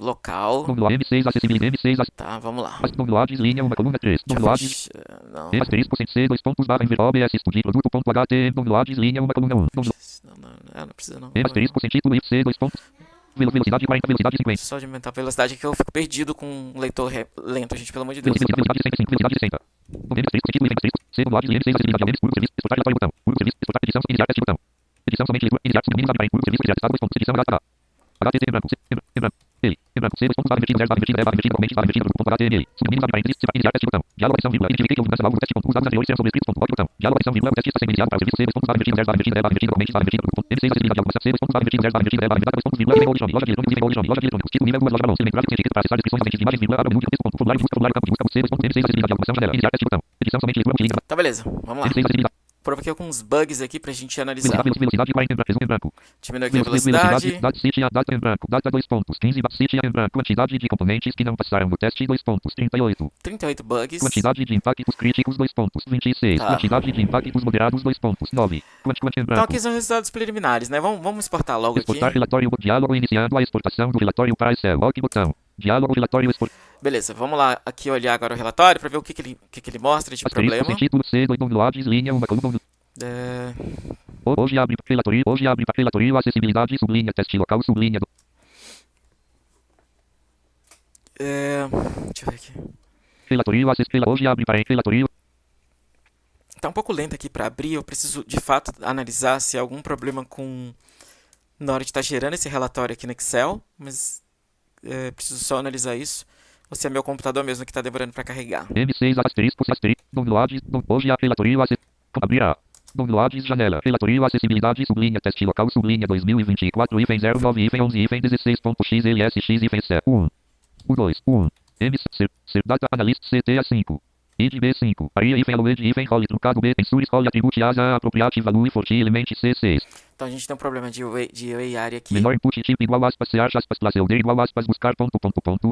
Local. M6, acessibilidade, M6, Tá, vamos lá. downloads, linha, uma coluna 3. Downloads. Não. Asterisco, C, 2 pontos, barra invertida, OBS, estúdio, produto, ponto, HT, downloads, linha, uma coluna 1. Não precisa não. Asterisco, título, C, 2 pontos. Velocidade 40, velocidade 50. Só de aumentar a velocidade que eu fico perdido com um leitor lento, gente, pelo amor de Deus. Velocidade 65, velocidade 60. Asterisco, título, asterisco, C, downloads, linha, 6, acessibilidade, ao menos, puro serviço, exportar relatório botão. Puro serviço, exportar edição, iniciar teste botão. Edição somente leitura, iniciar, submínimo, abre, puro serviço, iniciar, estado, edição, HTA. HTT, em branco, em branco. Ele, em branco, C, 2 pontos, barra invertido, zero, barra invertida, barra invertida, documentos, barra invertida, grupo, ponto, HTML. Submínimo, abre, iniciar teste botão. Diálogo, edição, vírgula. Identifiquei que houve mudança, alvo, teste, ponto. Os dados anteriores serão sobrescritos, ponto, botão. Diálogo, edição, vírgula. O teste está sendo iniciado para o serviço C, 2 pontos, barra invertido, zero, barra invertida, barra invertida, documentos, barra invertida, grupo, ponto. M6, acessibilidade, alguma C, 2 pontos, barra invertido, zero, barra invertida, barra invertida, 2 pontos, vírgula, e-mail de loja de eletrônicos, e-mail de loja de eletrônicos, título, nível 2, loja balão, elemento gráfico, etiqueta para acessar descrições, ausentes de imagens, vírgula, abra menu de texto, ponto, formulário de busca, campo de busca, C, 2 pontos, M6, acessibilidade, alguma janela, iniciar teste botão. Edição somente leitura, multilínea. Tá, beleza. Vamos lá. M6, acessibilidade. Provoquei alguns bugs aqui pra gente analisar. Velocidade 40 em branco. Diminuir aqui a velocidade. Data city, data em branco. Data 2 pontos. 15 city em branco. Quantidade de componentes que não passaram no teste 2 pontos. 38. 38 bugs. Quantidade de impactos críticos 2 pontos. 26. Tá. Quantidade de impactos moderados 2 pontos. 9. Em branco. Então aqui são resultados preliminares, né? Vamos exportar logo Exportar aqui. relatório. Diálogo iniciando a exportação do relatório para Excel. OK botão. Diálogo relatório export. Beleza, vamos lá aqui olhar agora o relatório pra ver o que ele mostra de problema. Sem título C, 2 downloads, linha, uma coluna. Hoje abre relatorio, acessibilidade, sublinha, teste local, sublinha. Deixa eu ver aqui. Relatorio, hoje abre para relatorio. Tá um pouco lento aqui pra abrir, eu preciso de fato analisar se há algum problema na hora de estar gerando esse relatório aqui no Excel, mas preciso só analisar isso. Ou se é meu computador mesmo que tá demorando pra carregar. M6, asterisco, downloads, hoje relatorio, abrirá. Downloads, janela, relatorio, acessibilidade, sublinha, teste local, sublinha, 2024, hífen 09, hífen 11, hífen 16.xlsx, hífen C, 1. U2, 1. Ser data analyst CTA 5. ID B5. Aria, hífen aloed, hífen role, truncado B, tensor, escolhe, atribute, asa, apropriate, value, forte, element C6. Então a gente tem um problema de AR aqui. Menor input, tipo igual aspas, search, aspas, placeholder, igual aspas, buscar, ponto,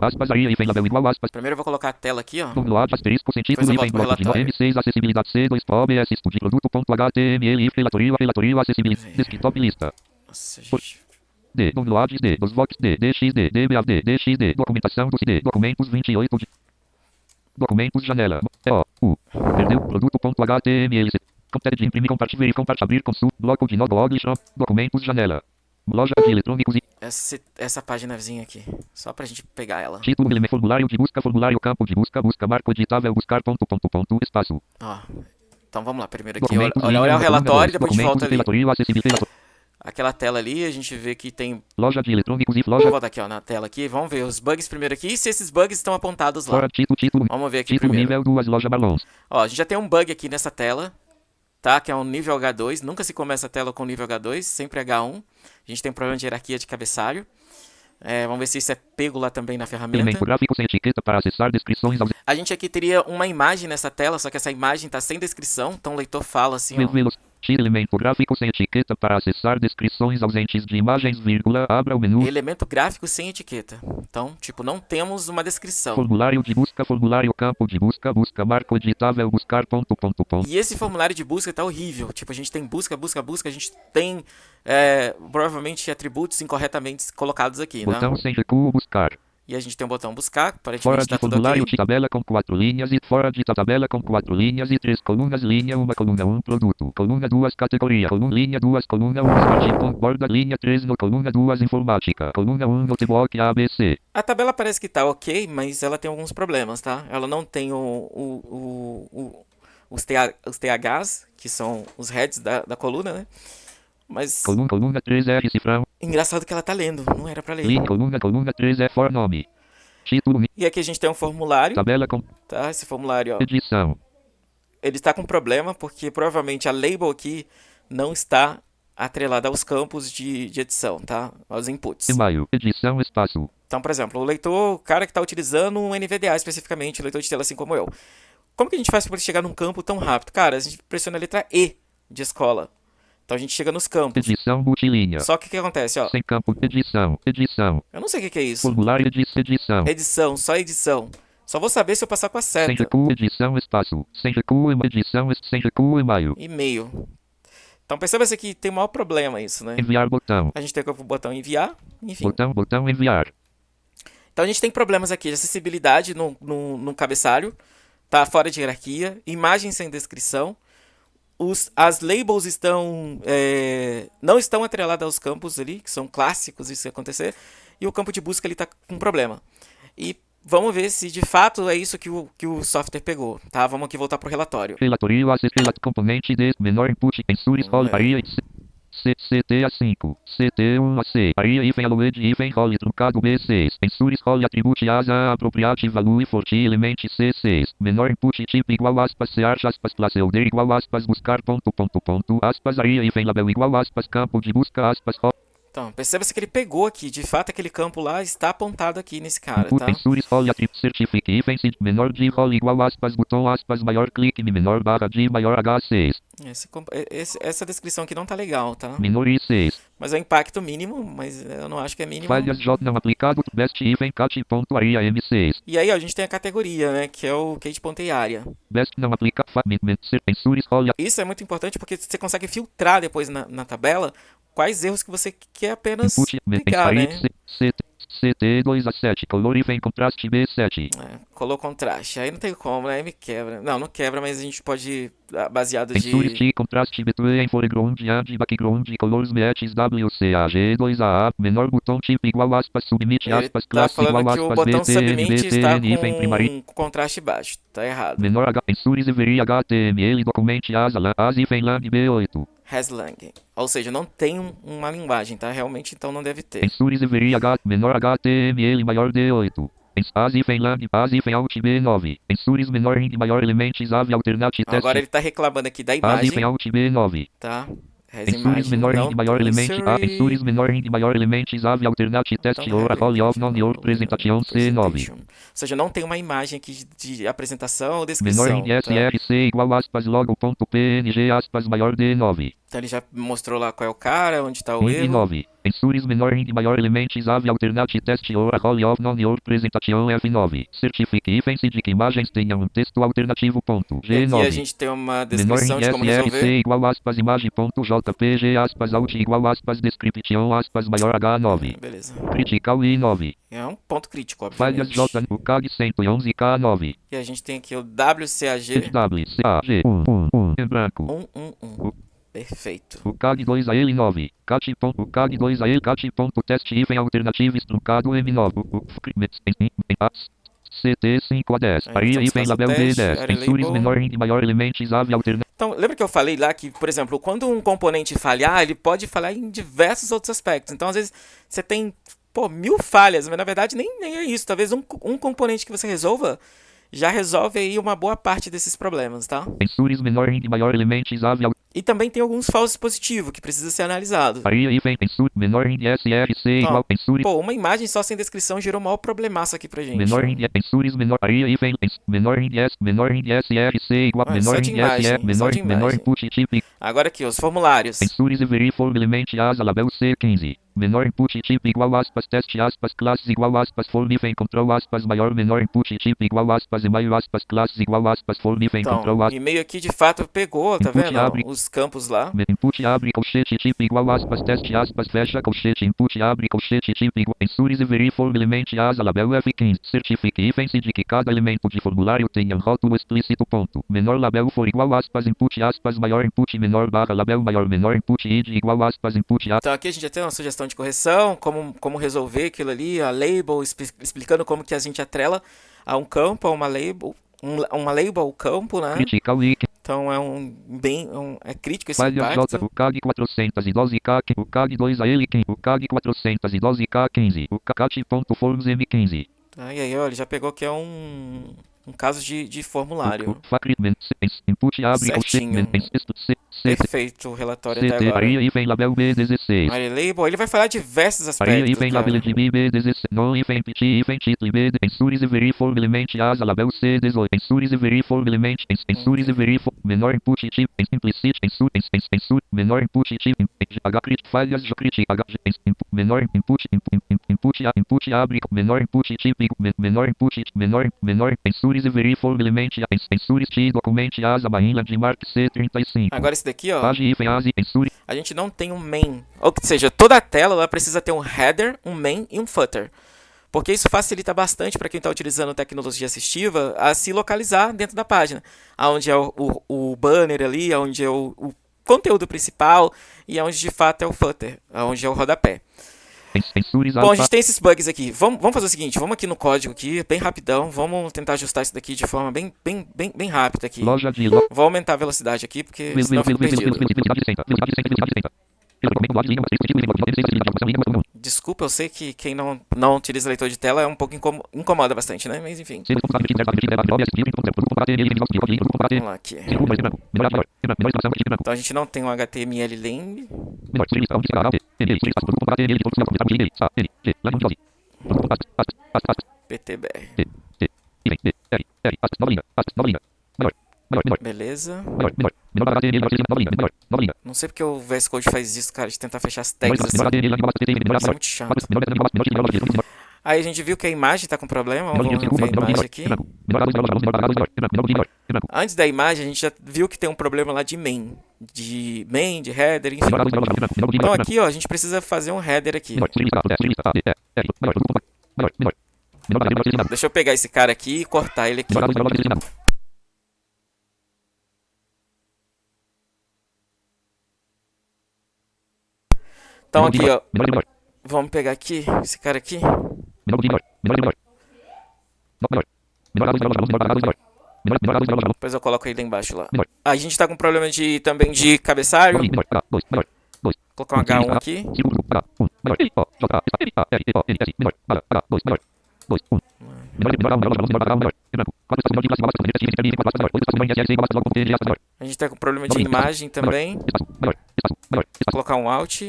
aspas, aria, hífen label, igual aspas. Primeiro eu vou colocar a tela aqui, ó. Download, asterisco, sentido, hífen bloco de M6, acessibilidade C, 2 OBS, estúdio, produto.html, hífen, relatorio, acessibilidade, desktop, lista. Nossa, gente. D, downloads D, dos vox D, DXD, DBAD, DXD, documentação do CD, documentos 28 de... Documentos, janela, U, perdeu, produto.html, compare de imprimir, compartilhar, abrir, consul, bloco de log, shop, documentos, janela, loja de eletrônicos e... Essa paginazinha aqui, só pra gente pegar ela. Título, formulário de busca, formulário, campo de busca, marco editável, buscar, espaço. Ó, então vamos lá, primeiro aqui, olha o relatório, depois a gente volta ali. Relatorio, acessibilidade. Aquela tela ali, a gente vê que tem... Loja de eletrônicos e loja... Vamos voltar aqui, ó, na tela aqui. Vamos ver os bugs primeiro aqui e se esses bugs estão apontados lá. Fora, título, Vamos ver aqui título, primeiro. nível 2, loja balões. Ó, a gente já tem um bug aqui nessa tela, tá? Que é um nível H2. Nunca se começa a tela com nível H2, sempre H1. A gente tem um problema de hierarquia de cabeçalho. Vamos ver se isso é pego lá também na ferramenta. Elemento gráfico sem etiqueta para acessar descrições... A gente aqui teria uma imagem nessa tela, só que essa imagem tá sem descrição. Então o leitor fala assim, ó. Elemento gráfico sem etiqueta para acessar descrições ausentes de imagens, vírgula, abra o menu. Elemento gráfico sem etiqueta. Então, tipo, não temos uma descrição. Formulário de busca, formulário campo de busca, marco editável, buscar, ponto. E esse formulário de busca tá horrível. Tipo, a gente tem busca, a gente tem provavelmente atributos incorretamente colocados aqui, botão né? sem recuo, buscar. E a gente tem um botão buscar, aparentemente Fora de tá tudo formulário ok. de tabela com 4 linhas e fora de tabela com 4 linhas e 3 colunas, linha 1, coluna 1, produto, coluna 2, categoria, linha 2, coluna 1, smart, borda, linha 3, no coluna 2, informática, coluna 1, notebook, ABC. A tabela parece que tá ok, mas ela tem alguns problemas, tá? Ela não tem os THs, que são os heads da coluna, né? Mas... Coluna 3R, cifrão. Engraçado que ela tá lendo, não era pra ler. Linha, coluna 3 for nome. Título. E aqui a gente tem um formulário. Tabela com... Tá, esse formulário, ó. Edição. ele está com problema porque provavelmente a label aqui não está atrelada aos campos de edição, tá? Aos inputs. E-mail, edição, espaço. Então, por exemplo, o cara que está utilizando um NVDA especificamente, o leitor de tela assim como eu. Como que a gente faz para ele chegar num campo tão rápido? Cara, a gente pressiona a letra E de escola. Então a gente chega nos campos. Edição multilinha. Só que o que acontece, ó? Sem campo, edição, edição. Eu não sei o que é isso. Formulário edição. Edição, só edição. Só vou saber se eu passar com a Sem seta. recuo, edição, espaço. Sem recuo, edição, sem recuo, e-mail. E-mail. Então perceba-se que tem o maior problema isso, né? Enviar botão. A gente tem o botão enviar, enfim. Botão enviar. Então a gente tem problemas aqui de acessibilidade no cabeçalho, tá fora de hierarquia, imagem sem descrição, as labels não estão atreladas aos campos ali, que são clássicos isso acontecer, e o campo de busca ele está com problema. E vamos ver se de fato é isso que o software pegou, tá? Vamos aqui voltar para o relatório. Relatorio, componente de menor input, ensures, role, aria, CT a 5, CT 1 a C, aria, hífen, alued, hífen, role, truncado B6, ensures, role, atribute, asa, appropriate, value, forte, element C6, menor input, tipo igual, aspas, search, aspas, placeholder, igual, aspas, buscar, aspas, aria, hífen, label, igual, aspas, campo de busca, aspas, role. Então, perceba-se que ele pegou aqui, de fato aquele campo lá está apontado aqui nesse cara, tá? Ensures, role, certifique, hífen, menor de role, igual, aspas, botão, aspas, maior clique, menor barra de maior H6. Essa descrição aqui não tá legal, tá? Menor I6. Mas é o impacto mínimo, mas eu não acho que é mínimo. Falhas J não aplicado, best hífen, cat.aria M6. E aí, ó, a gente tem a categoria, né, que é o cat.area. Best não aplica, ensures, role. Isso é muito importante porque você consegue filtrar depois na tabela quais erros que você quer apenas Input, pegar, né? CT 2 a 7, color e vem contraste B7. Color contraste, aí não tem como, né? Aí me quebra. Não quebra, mas a gente pode, baseado Ensures de... contraste between foreground and background colors matches WCAG 2A, menor botão tipo igual aspas, submit Ele aspas, tá classe igual falando que o aspas, botão BTN, submit está hífen, primário. com contraste baixo, tá errado. Menor H, ensures every HTML, document as hífen lang B8. Haslang. Ou seja, não tem uma linguagem, tá? Realmente, então não deve ter. Ensures every menor HTML maior D8. As hífen lang, as hífen alt B9. Ensures menor int maior elementos ave alternate teste. Agora ele tá reclamando aqui da As imagem, hífen alt B9. tá? Ensures menor int maior elemento. Ensures menor int maior elementos ave alternate teste or role of non your presentation C9. Ou seja, não tem uma imagem aqui de apresentação ou descrição. Menor int src igual aspas logo.png aspas maior D9. Então ele já mostrou lá qual é o cara, onde tá o int erro. 9. Ensures menor int maior elementos ave alternate teste or role of non your presentation F9. Certifique hífen de que imagens tenham um texto alternativo ponto E G9. aqui a gente tem uma descrição de como resolver. igual aspas imagem.jpg aspas alt igual aspas description aspas maior H9. Beleza. Critical I9. É um ponto crítico, Falhas obviamente. J no CAG 111 K9. E a gente tem aqui o WCAG WCAG 1 em branco. 111. Perfeito. O CAG 2 a ele 9. O CAG 2 a ele cat.test hífen alternativo truncado M9. CT 5 a 10. Aria hífen label D10. Ensures menor int maior elementos ave alternativo. Então, lembra que eu falei lá que, por exemplo, quando um componente falhar, ele pode falhar em diversos outros aspectos. Então, às vezes, você tem, 1000 falhas, mas na verdade nem é isso. Talvez um componente que você resolva já resolve aí uma boa parte desses problemas, tá? Ensures menor int maior elementos ave E também tem alguns falsos positivos que precisa ser analisado. Aria hífen menor int src igual ensures. Uma imagem só sem descrição gerou um maior problemaço aqui pra gente. Menor int ensures menor aria hífen menor int src igual menor int menor input tipo. Agora aqui, os formulários. Ensures every form element as label C15. Menor input tipo igual aspas teste aspas classes igual aspas form hífen control aspas maior menor input tipo igual aspas e-mail aspas classes igual aspas form hífen control aspas. E-mail aqui de fato pegou, tá vendo? Abre. Os campos lá. Input abre colchete tipo igual aspas teste aspas fecha colchete input abre colchete tipo igual ensures every form element as label F15. Certifique hífen de que cada elemento de formulário tenha um rótulo explícito ponto. Menor label for igual aspas input aspas maior input menor barra label maior menor input id igual aspas input a. Então aqui a gente já tem uma sugestão de correção, como resolver aquilo ali, a label, explicando como que a gente atrela a um campo, a uma label, uma label ao campo, né? Critical link. Então é crítico esse Falhas impacto. J, o CAG 412 K, o CAG 2 a ele, o CAG 412 K15, o CAT.forms M15. E aí, olha, ele já pegou que é um um caso de formulário. Input abre Certinho. Perfeito o relatório até CT, agora. aria hífen label B16. Array label, ele vai falar diversos Aria aspectos, hífen label cara. de B16. Non hífen PT hífen título B. Ensures e verifor element asa label C18. Ensures e verifor element. Ensures e verifor. Menor input tipo. Implicit. Ensure. Menor input tipo. H-crit. Falhas de crit. Menor input. Input abre. Menor input tipo. Menor input. Menor. Ensures e verifor element. Ensures T. Document asa barrinha de mark C35. Agora esse daqui, ó. Page hífen asa. Ensure. A gente não tem um main. Ou seja, toda a tela ela precisa ter um header, um main e um footer. Porque isso facilita bastante para quem está utilizando tecnologia assistiva a se localizar dentro da página. Onde é o banner ali, onde é o conteúdo principal e onde de fato é o footer, onde é o rodapé. Bom, a gente tem esses bugs aqui. Vamos fazer o seguinte, vamos aqui no código aqui, bem rapidão. Vamos tentar ajustar isso daqui de forma bem rápida aqui. Vou aumentar a velocidade aqui, porque senão eu fico perdido. Desculpa, eu sei que quem não utiliza leitor de tela é um pouco incomoda bastante, né? Mas enfim. Vamos lá aqui. Então a gente não tem um HTML lame. PTBR. Beleza. Não sei porque o VS Code faz isso, cara, de tentar fechar as tags assim. Isso é muito chato. Aí a gente viu que a imagem tá com problema. Vamos ver a imagem aqui. Antes da imagem, a gente já viu que tem um problema lá de main. De header, enfim. Então aqui, ó, a gente precisa fazer um header aqui. Deixa eu pegar esse cara aqui e cortar ele aqui. Então aqui, ó. Vamos pegar aqui, esse cara aqui. Depois eu coloco ele lá embaixo lá. A gente tá com problema também de cabeçalho. Vou colocar um H1 aqui. A gente tá com problema de imagem também. Vou colocar um Alt.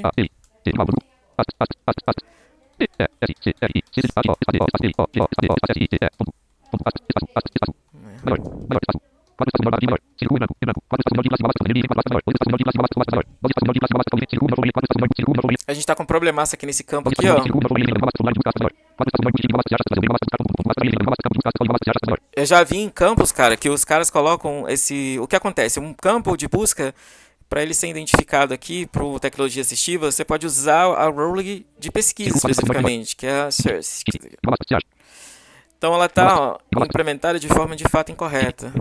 A gente tá com um problemaço aqui nesse campo aqui, ó. Eu já vi em campos, cara, que os caras colocam esse... O que acontece? Um campo de busca, para ele ser identificado aqui para tecnologia assistiva, você pode usar a role de pesquisa especificamente, que é a search. Então ela está implementada de forma de fato incorreta.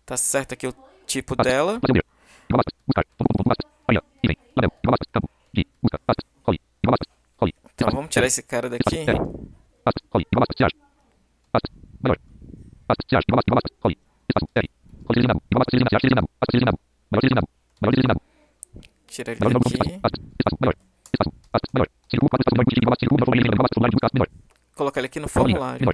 Tá certo aqui o tipo dela. Então vamos tirar esse cara daqui. Tira ele daqui. Colocar ele aqui no formulário.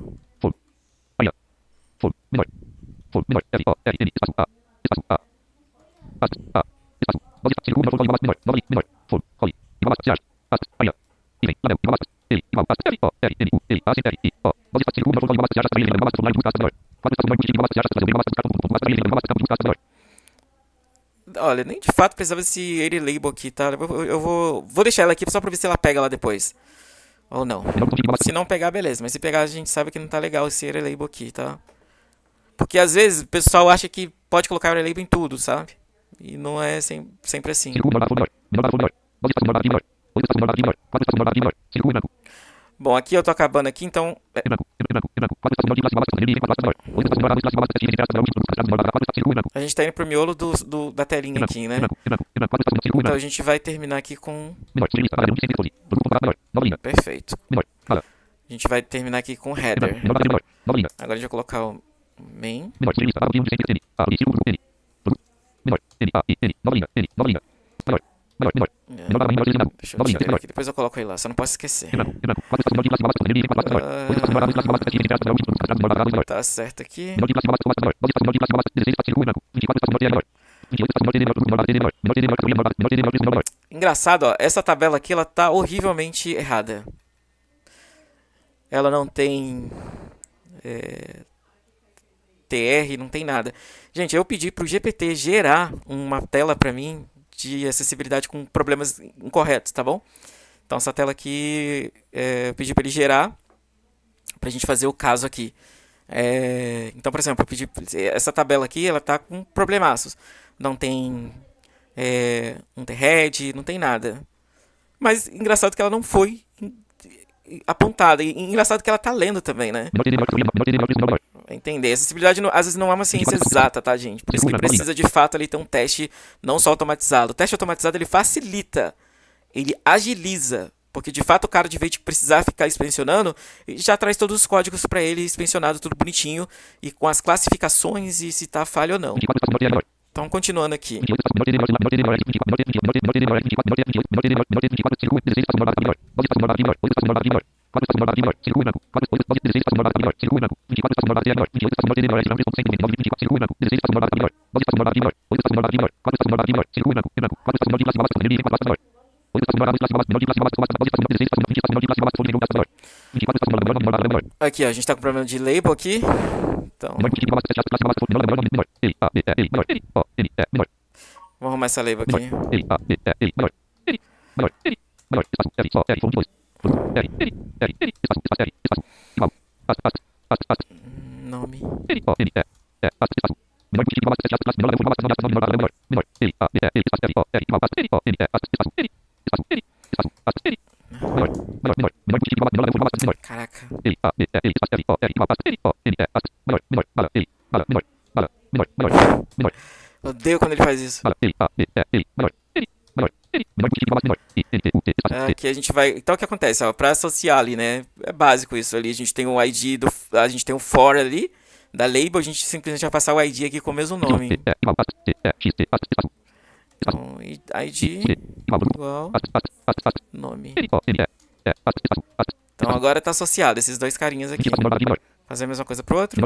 Olha, nem de fato precisava desse array label aqui, tá? Eu vou deixar ela aqui só pra ver se ela pega lá depois. Ou não. Se não pegar, beleza. Mas se pegar, a gente sabe que não tá legal esse array label aqui, tá? Porque às vezes o pessoal acha que pode colocar array label em tudo, sabe? E não é sempre assim. Bom, aqui eu tô acabando aqui, então... A gente tá indo pro miolo da telinha aqui, né? Então a gente vai terminar aqui com... Perfeito. A gente vai terminar aqui com header. Agora a gente vai colocar o main. menor, menor. Menor barra menor selecionado. Deixa eu Nova linha, tirar ele menor. aqui, depois eu coloco ele lá, só não posso esquecer. Em branco, em branco. Quatro estação menor de classe básica, menor de classe menor. Oito estação menor de classe básica, teste entre aspas, menor de produtos, menor barra menor. Tá certo aqui. Menor de classe básica, menor. Doze estação menor de classe básica, 16 espaço circuito em branco. 24 estação menor de menor. 28 estação menor de menor, menor barra menor. Menor de menor, menor de menor, menor. Engraçado, ó, essa tabela aqui, ela tá horrivelmente errada. Ela não tem TR, não tem nada. Gente, eu pedi pro GPT gerar uma tela pra mim de acessibilidade com problemas incorretos, tá bom? Então essa tela aqui, eu pedi para ele gerar pra gente fazer o caso aqui. Então, por exemplo, eu pedi essa tabela aqui, ela tá com problemaços. Não tem não tem head, não tem nada. Mas engraçado que ela não foi apontada. E engraçado que ela tá lendo também, né? Menor de menor, menor de menor, menor. Entender. Acessibilidade às vezes não é uma ciência exata, tá, gente? Por isso que precisa de fato ali ter um teste não só automatizado. O teste automatizado ele facilita, ele agiliza. Porque de fato o cara, de vez de precisar ficar inspecionando, ele já traz todos os códigos para ele inspecionado, tudo bonitinho, e com as classificações e se tá falha ou não. 24 estação menor de menor. Então, continuando aqui. 28 estação menor de menor, menor de menor, 24, menor de 24, menor de menor, 24, menor de 28, menor de menor, menor de 24, circuito, 16 estação menor de menor. 12 estação menor de menor, 8 estação menor de menor. 4 estação menor de menor, circuito em branco. 4 16 estação menor de menor, circuito em branco. 24 estação menor de menor, 28 estação menor de menor, 9,100, 24, circuito em branco. 16 estação menor de menor, 12 estação menor de menor, 8 estação menor de menor. 4 estação menor de menor, circuito em branco, em branco. 4 estação menor de classe básica, menor de 24 classe menor. 8 estação menor de classe básica, menor de classe básica, 12 estação menor, 16 estação menor, 20 estação menor de classe básica, menor de classe menor. 24 estação menor de menor, menor. Aqui, ó, a gente tá com problema de label aqui. Então, Menor de classe básica, menor, menor, ele, a, b, e, menor, ele, o, ele, menor. vamos arrumar essa label aqui. Ele, a, b, e, menor, menor, menor, espaço, R, só, R, fonte 2. R, espaço, R, espaço, igual, Nome. ele, o, ele, espaço. Menor de classe básica, menor, menor, menor, ele, a, b, e, espaço, R, o, R, igual, ele, o, ele, espaço, ele, menor, menor, menor, menor de classe menor, menor. Caraca. Ele, a, b, e, espaço, R, o, R, igual, ele, o, ele, menor, menor, bala, ele, bala, menor, bala, menor, menor, menor. Odeio quando ele faz isso. Ele, a, b, ele, menor, menor, menor de classe menor, I, N, T, U, T, espaço, T. Aqui a gente vai. Então o que acontece? Ó, pra associar ali, né? É básico isso ali. A gente tem o ID do. A gente tem o for ali. Da label, a gente simplesmente vai passar o ID aqui com o mesmo nome. Então, ID igual nome. Então agora tá associado esses dois carinhas aqui. Fazer a mesma coisa pro outro.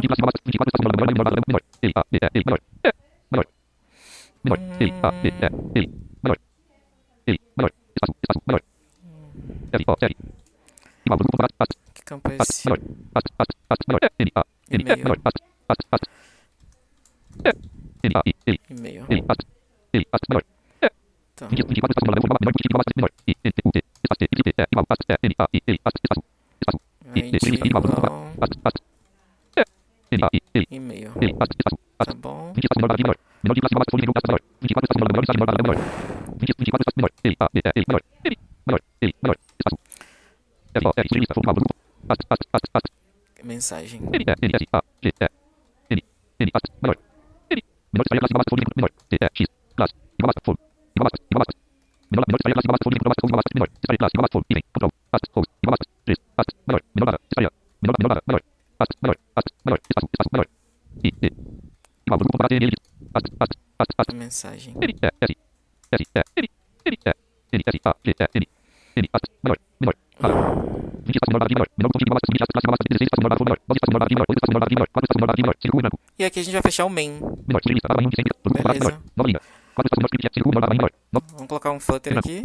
Que campo é esse? E-mail. Tá. ID igual e-mail. Tá bom. Mensagem. Mensagem. E aqui a gente vai fechar o main. Beleza. Vamos colocar um flutter aqui.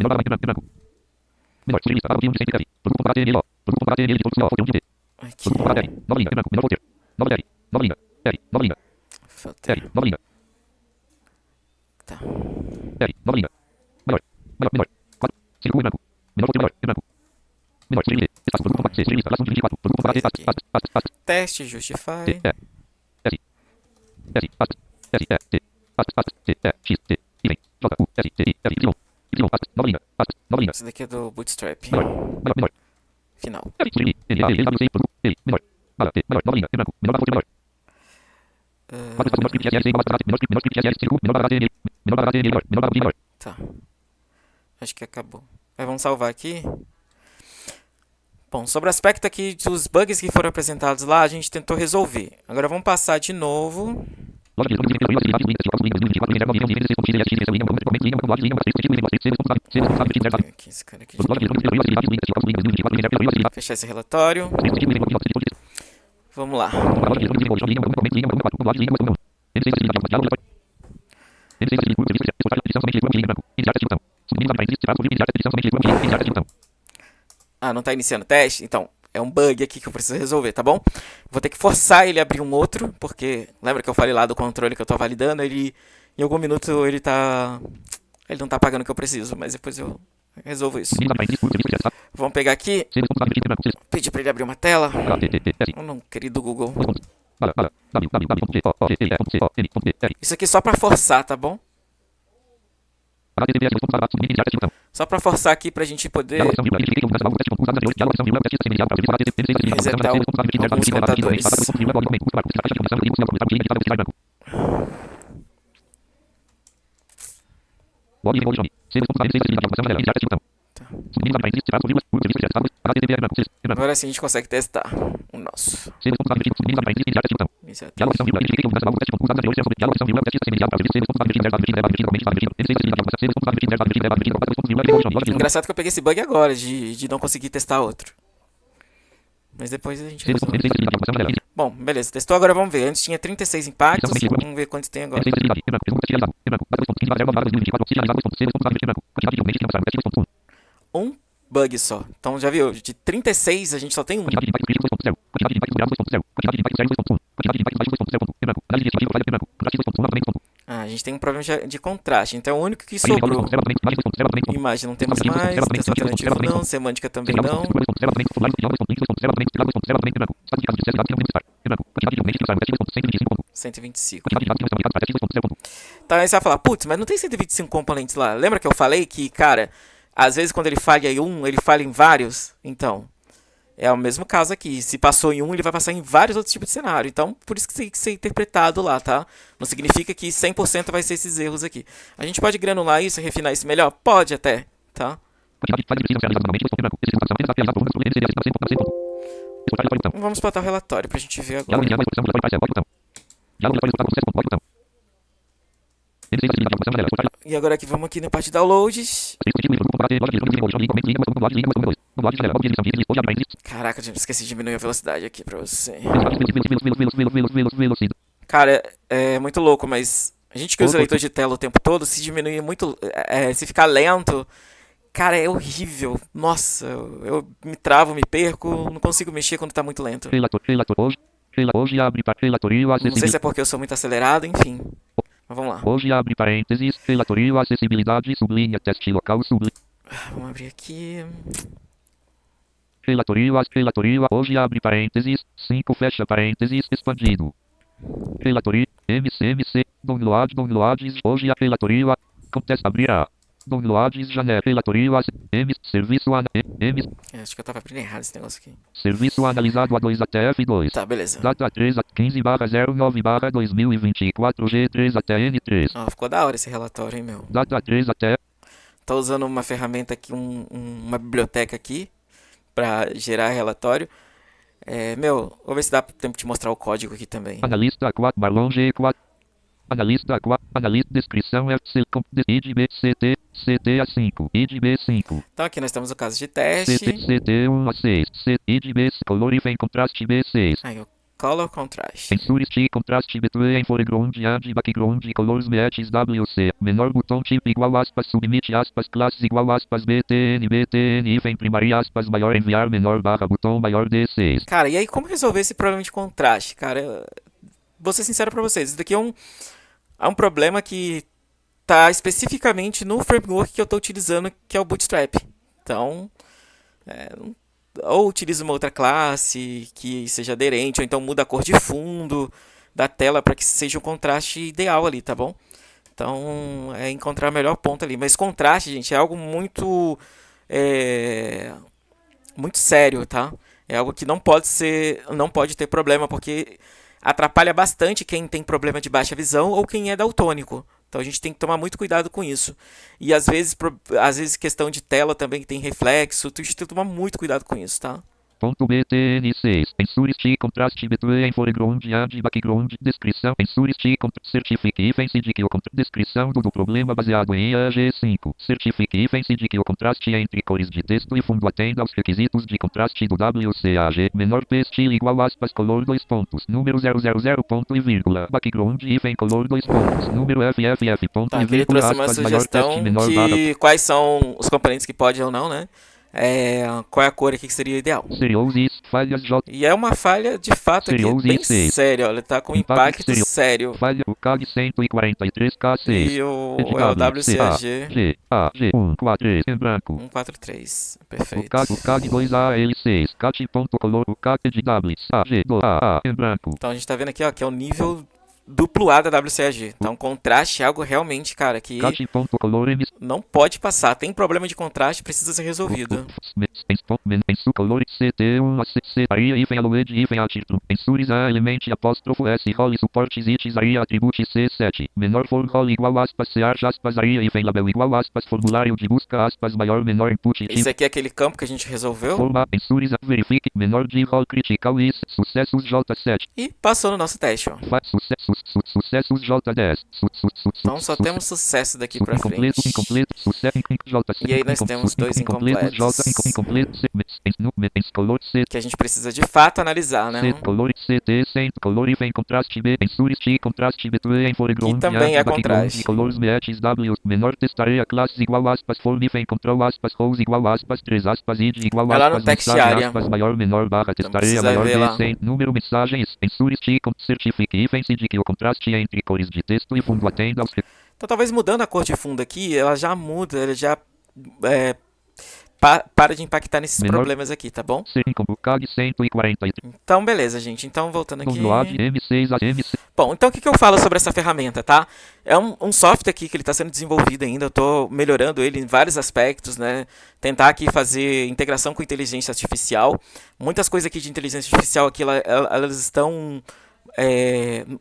Flutter. Tá. Teste, justify. Esse daqui é do Bootstrap. Final. Tá. Acho que acabou. Mas vamos salvar aqui. Bom, sobre o aspecto aqui dos bugs que foram apresentados lá, a gente tentou resolver. Agora vamos passar de novo Loja de eletrônicos, acessibilidade, links, jogos, links, 24, reserva, avião, links, 16, xx, linha, documento, linha, log, linha, aqui, esse cara aqui. Fechar esse relatório. Vamos lá. Ah, não está iniciando o teste? Então, é um bug aqui que eu preciso resolver, tá bom? Vou ter que forçar ele a abrir um outro, porque lembra que eu falei lá do controle que eu tô validando? Ele, em algum minuto, ele não tá pagando o que eu preciso, mas depois eu resolvo isso. Vamos pegar aqui, pedir para ele abrir uma tela. Não, querido Google. Isso aqui é só para forçar, tá bom? Só para forçar aqui pra gente poder resetar alguns contadores. Agora sim a gente consegue testar o nosso. Engraçado que eu peguei esse bug agora, de não conseguir testar outro. Mas depois a gente resolve. Bom, beleza, testou, agora vamos ver. Antes tinha 36 impactos, vamos ver quantos tem agora. Um bug só. Então já viu, de 36 a gente só tem um. Ah, a gente tem um problema de contraste, então é o único que sobrou. Imagem não temos mais, texto alternativo não, semântica também não. 125. Então aí você vai falar, putz, mas não tem 125 componentes lá. Lembra que eu falei que, cara, às vezes quando ele falha em um, ele falha em vários? Então, é o mesmo caso aqui. Se passou em um, ele vai passar em vários outros tipos de cenário. Então, por isso que tem que ser interpretado lá, tá? Não significa que 100% vai ser esses erros aqui. A gente pode granular isso e refinar isso melhor? Pode até, tá? Vamos botar o relatório pra gente ver agora. E agora aqui, vamos aqui na parte de downloads. Caraca, eu esqueci de diminuir a velocidade aqui pra você. Cara, é muito louco, mas a gente que usa leitor de tela o tempo todo, se diminuir muito, se ficar lento, cara, é horrível. Nossa, eu me travo, me perco, não consigo mexer quando tá muito lento. Não sei se é porque eu sou muito acelerado, enfim. Mas vamos lá. Hoje abre parênteses, relatório, acessibilidade, sublinha, teste local, sublinha. Vamos abrir aqui. Relatório, hoje abre parênteses, 5 fecha parênteses, expandido. Relatório, MC, downloads, hoje a relatório, contesta, abrirá. Downloads, janela, relatório, serviço, acho que eu tava abrindo errado esse negócio aqui. Serviço analisado A2 até F2. Tá, beleza. Data 3 a 15/09/2024, G3 até N3. Ó, ficou da hora esse relatório, hein, meu. Data 3 até... Tô usando uma ferramenta aqui, uma biblioteca aqui, pra gerar relatório. Vou ver se dá tempo de mostrar o código aqui também. Analista 4, Marlon G4. Analista 4, analista, descrição FC, IDB, CT A5, IDB 5. Então aqui nós temos o caso de teste. CT 1 a 6, IDB, color e contraste B6. Aí o color contrast. Censure stick contraste between foreground and background colors matches WC. Menor botão tipo igual aspas, submit aspas, classes igual aspas, BTN, hífen primary aspas, maior enviar menor barra botão maior D6. Cara, e aí como resolver esse problema de contraste, cara? Vou ser sincero pra vocês, isso daqui é um problema que tá especificamente no framework que eu tô utilizando, que é o Bootstrap. Então, ou utilizo uma outra classe que seja aderente, ou então muda a cor de fundo da tela para que seja o contraste ideal ali, tá bom? Então, é encontrar o melhor ponto ali. Mas contraste, gente, é algo muito muito sério, tá? É algo que não pode ter problema, porque atrapalha bastante quem tem problema de baixa visão ou quem é daltônico. Então a gente tem que tomar muito cuidado com isso. E às vezes questão de tela também que tem reflexo, tu tem que tomar muito cuidado com isso, tá? .btn6. Ensure contraste between foreground and background. Descrição. Ensure certifique-se de que o descrição do problema baseado em AG5. Certifique-se de que o contraste entre cores de texto e fundo atende aos requisitos de contraste do WCAG. Menor P style igual aspas color 2 pontos. Número 000 ponto e vírgula. Background hífen color 2 pontos. Número FFF ponto Tá, e aqui ele vírgula trouxe uma aspas maior teste sugestão menor barra. de quais são os componentes que pode ou não, né? Qual é a cor aqui que seria ideal. Seriosis, falhas J. E é uma falha de fato aqui Seriosis bem 6. séria, olha, tá com Impacto impacto sério. Falha o CAG 143K6. E o WCAG G-A-G-143 em branco. 143, O perfeito. CAG 2AL6. Cat.color o CAG de W. AG2A em branco. Então a gente tá vendo aqui, ó, que é o nível duplo A da WCAG. Então contraste é algo realmente, cara, que Cat.color M. não pode passar. Tem problema de contraste, precisa ser resolvido. Color CT1 ACC aria hífen aloed hífen atirtrum. Ensures a elemente apóstrofo S role suportes itis aria atribute C7. Menor for role igual aspas CR aspas aria hífen label igual aspas formulário de busca aspas maior menor input. Esse aqui é aquele campo que a gente resolveu. Forma ensures a verifique menor de role critical is sucessos J7. E passou no nosso teste, ó. Sucessos J10. Então só temos sucesso daqui pra Incompleto, frente. incompleto, sucesso, J. E aí nós temos dois incompletos. J, incompleto, color C, Que a gente precisa de fato analisar, né? C, color CT, cento, color e vem contraste B, ensures T, contraste between foreground, Que também é contraste. colors matches W, menor testaria classe igual aspas, form e vem control aspas, rows igual aspas, 3 aspas, id igual Vai lá no aspas, text mensagem, area. aspas, maior, menor, barra, testaria, precisa maior, ver lá. B, número, mensagens, ensures T, certifique e vence de que o contraste entre cores de texto e fundo atende aos Então talvez mudando a cor de fundo aqui, ela já muda, ela já para de impactar nesses Menor. problemas aqui, tá bom? como CAG 140. Então beleza, gente. Então voltando aqui. Download M6 a M6. Bom, então o que eu falo sobre essa ferramenta, tá? É um software aqui que ele está sendo desenvolvido ainda, eu estou melhorando ele em vários aspectos, né? Tentar aqui fazer integração com inteligência artificial. Muitas coisas aqui de inteligência artificial aqui, elas estão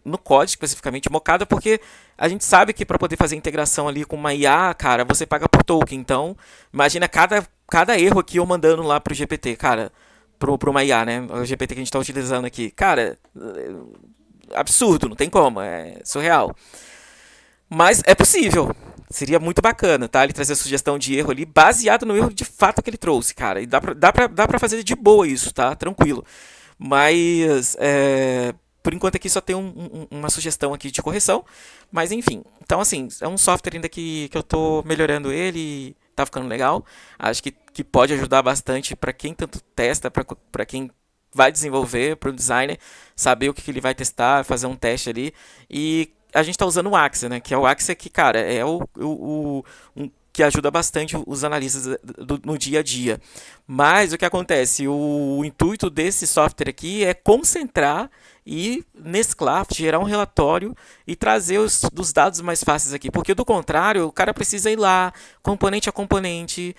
no código especificamente mocada, porque a gente sabe que para poder fazer integração ali com uma IA, cara, você paga por token. Então, imagina cada erro aqui eu mandando lá pro GPT, cara, pro uma IA, né? O GPT que a gente está utilizando aqui. Cara, absurdo, não tem como, é surreal. Mas é possível. Seria muito bacana, tá? Ele trazer a sugestão de erro ali, baseado no erro de fato que ele trouxe, cara. E dá pra fazer de boa isso, tá? Tranquilo. Mas, por enquanto aqui só tem uma sugestão aqui de correção. Mas enfim, então assim, é um software ainda que eu tô melhorando ele e tá ficando legal. Acho que pode ajudar bastante para quem tanto testa, para quem vai desenvolver, para o designer saber o que ele vai testar, fazer um teste ali. E a gente está usando o Axia, né? Que é o Axia que, cara, é que ajuda bastante os analistas no dia a dia. Mas o que acontece? O intuito desse software aqui é concentrar e mesclar, gerar um relatório e trazer os dados mais fáceis aqui. Porque do contrário, o cara precisa ir lá, componente a componente,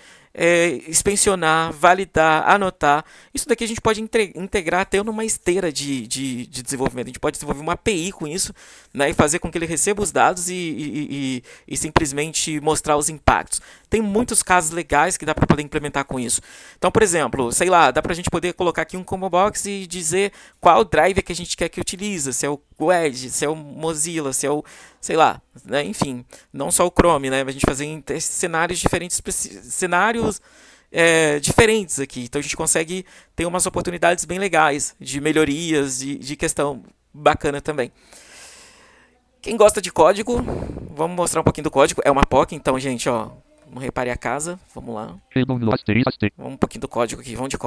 inspecionar, validar, anotar. Isso daqui a gente pode integrar até numa esteira de desenvolvimento. A gente pode desenvolver uma API com isso, né, e fazer com que ele receba os dados e simplesmente mostrar os impactos. Tem muitos casos legais que dá para poder implementar com isso. Então, por exemplo, sei lá, dá para a gente poder colocar aqui um combo box e dizer qual driver que a gente quer que utiliza, se é o Edge, se é o Mozilla, se é o, sei lá, né? Enfim, não só o Chrome, né? A gente fazer em cenários diferentes, diferentes aqui. Então a gente consegue ter umas oportunidades bem legais de melhorias, de questão bacana também. Quem gosta de código, vamos mostrar um pouquinho do código. É uma POC, então, gente, ó, não repare a casa. Vamos lá. Vamos um pouquinho do código aqui. Vamos de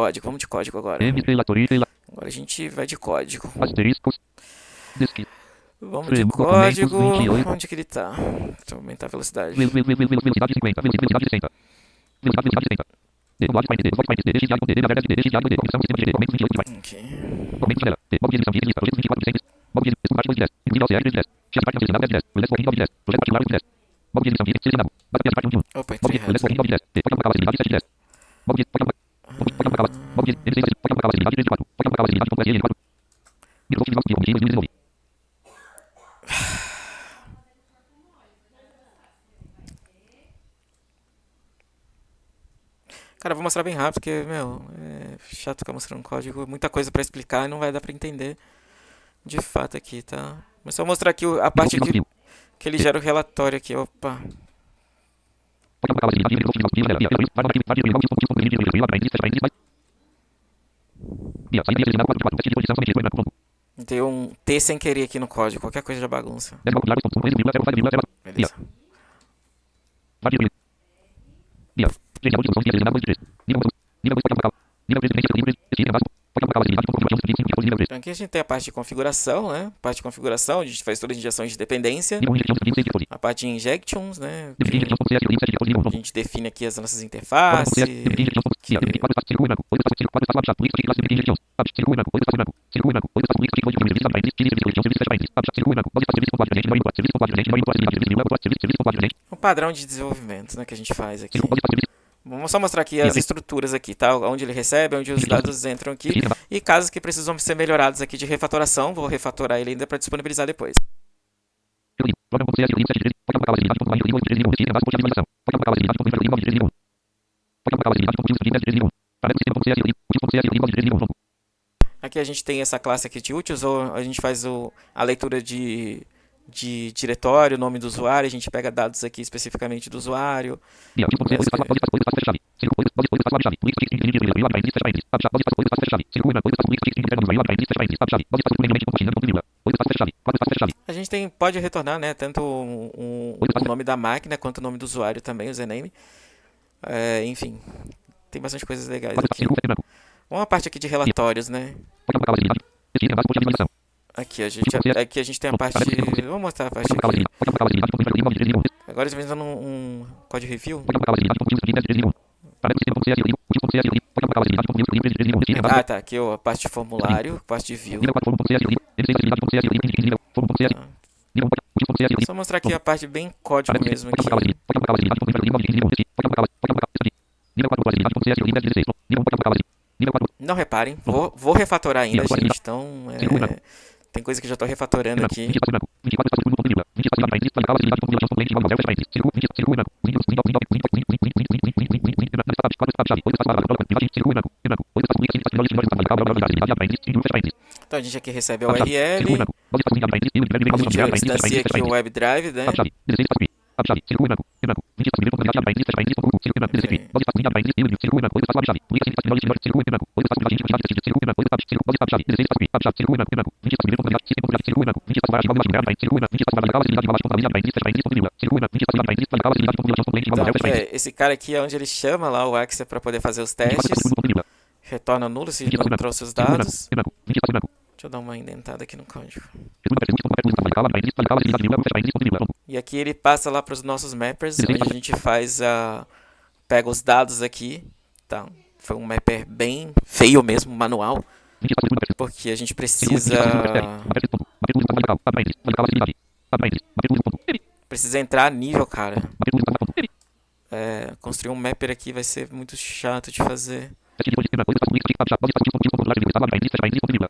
código agora. Agora a gente vai de código. Vamos de código. Onde que ele tá? Deixa eu aumentar a velocidade. Velocidade 50. Velocidade 60. Velocidade 60. Opa, entrei errado. Cara, eu vou mostrar bem rápido, porque, meu, chato ficar mostrando código, muita coisa pra explicar e não vai dar pra entender de fato aqui, tá? Mas só mostrar aqui a parte que ele gera o relatório aqui, opa. Deu um T sem querer aqui no código, qualquer coisa já bagunça. Beleza. Então aqui a gente tem a parte de configuração, né? A parte de configuração, a gente faz todas as injeções de dependência. A parte de injections, né? A gente define aqui as nossas interfaces. O padrão de desenvolvimento, né, que a gente faz aqui. Vamos só mostrar aqui as estruturas aqui, tá? Onde ele recebe, onde os dados entram aqui. E casos que precisam ser melhorados aqui de refatoração. Vou refatorar ele ainda para disponibilizar depois. Aqui a gente tem essa classe aqui de utils, ou a gente faz a leitura de diretório, nome do usuário, a gente pega dados aqui especificamente do usuário. A gente pode retornar, né, tanto o nome da máquina quanto o nome do usuário também, o Zname. Enfim, tem bastante coisas legais aqui. Uma parte aqui de relatórios, né? Aqui a gente tem a parte... Vou mostrar a parte aqui. Agora a gente está num code review. Ah, tá. Aqui a parte de formulário, parte de view. Só mostrar aqui a parte bem código mesmo aqui. Não reparem, vou refatorar ainda, gente. Então, tem coisa que já estou refatorando aqui. Então a gente aqui recebe a URL. A gente instancia aqui o WebDrive, né? Então, esse cara aqui é onde ele chama lá o Axia para poder fazer os testes. Retorna nulo se não trouxe os dados. Deixa eu dar uma indentada aqui no código. E aqui ele passa lá para os nossos mappers, onde a gente pega os dados aqui. Tá, foi um mapper bem feio mesmo, manual. Porque a gente precisa entrar a nível, cara. Construir um mapper aqui vai ser muito chato de fazer.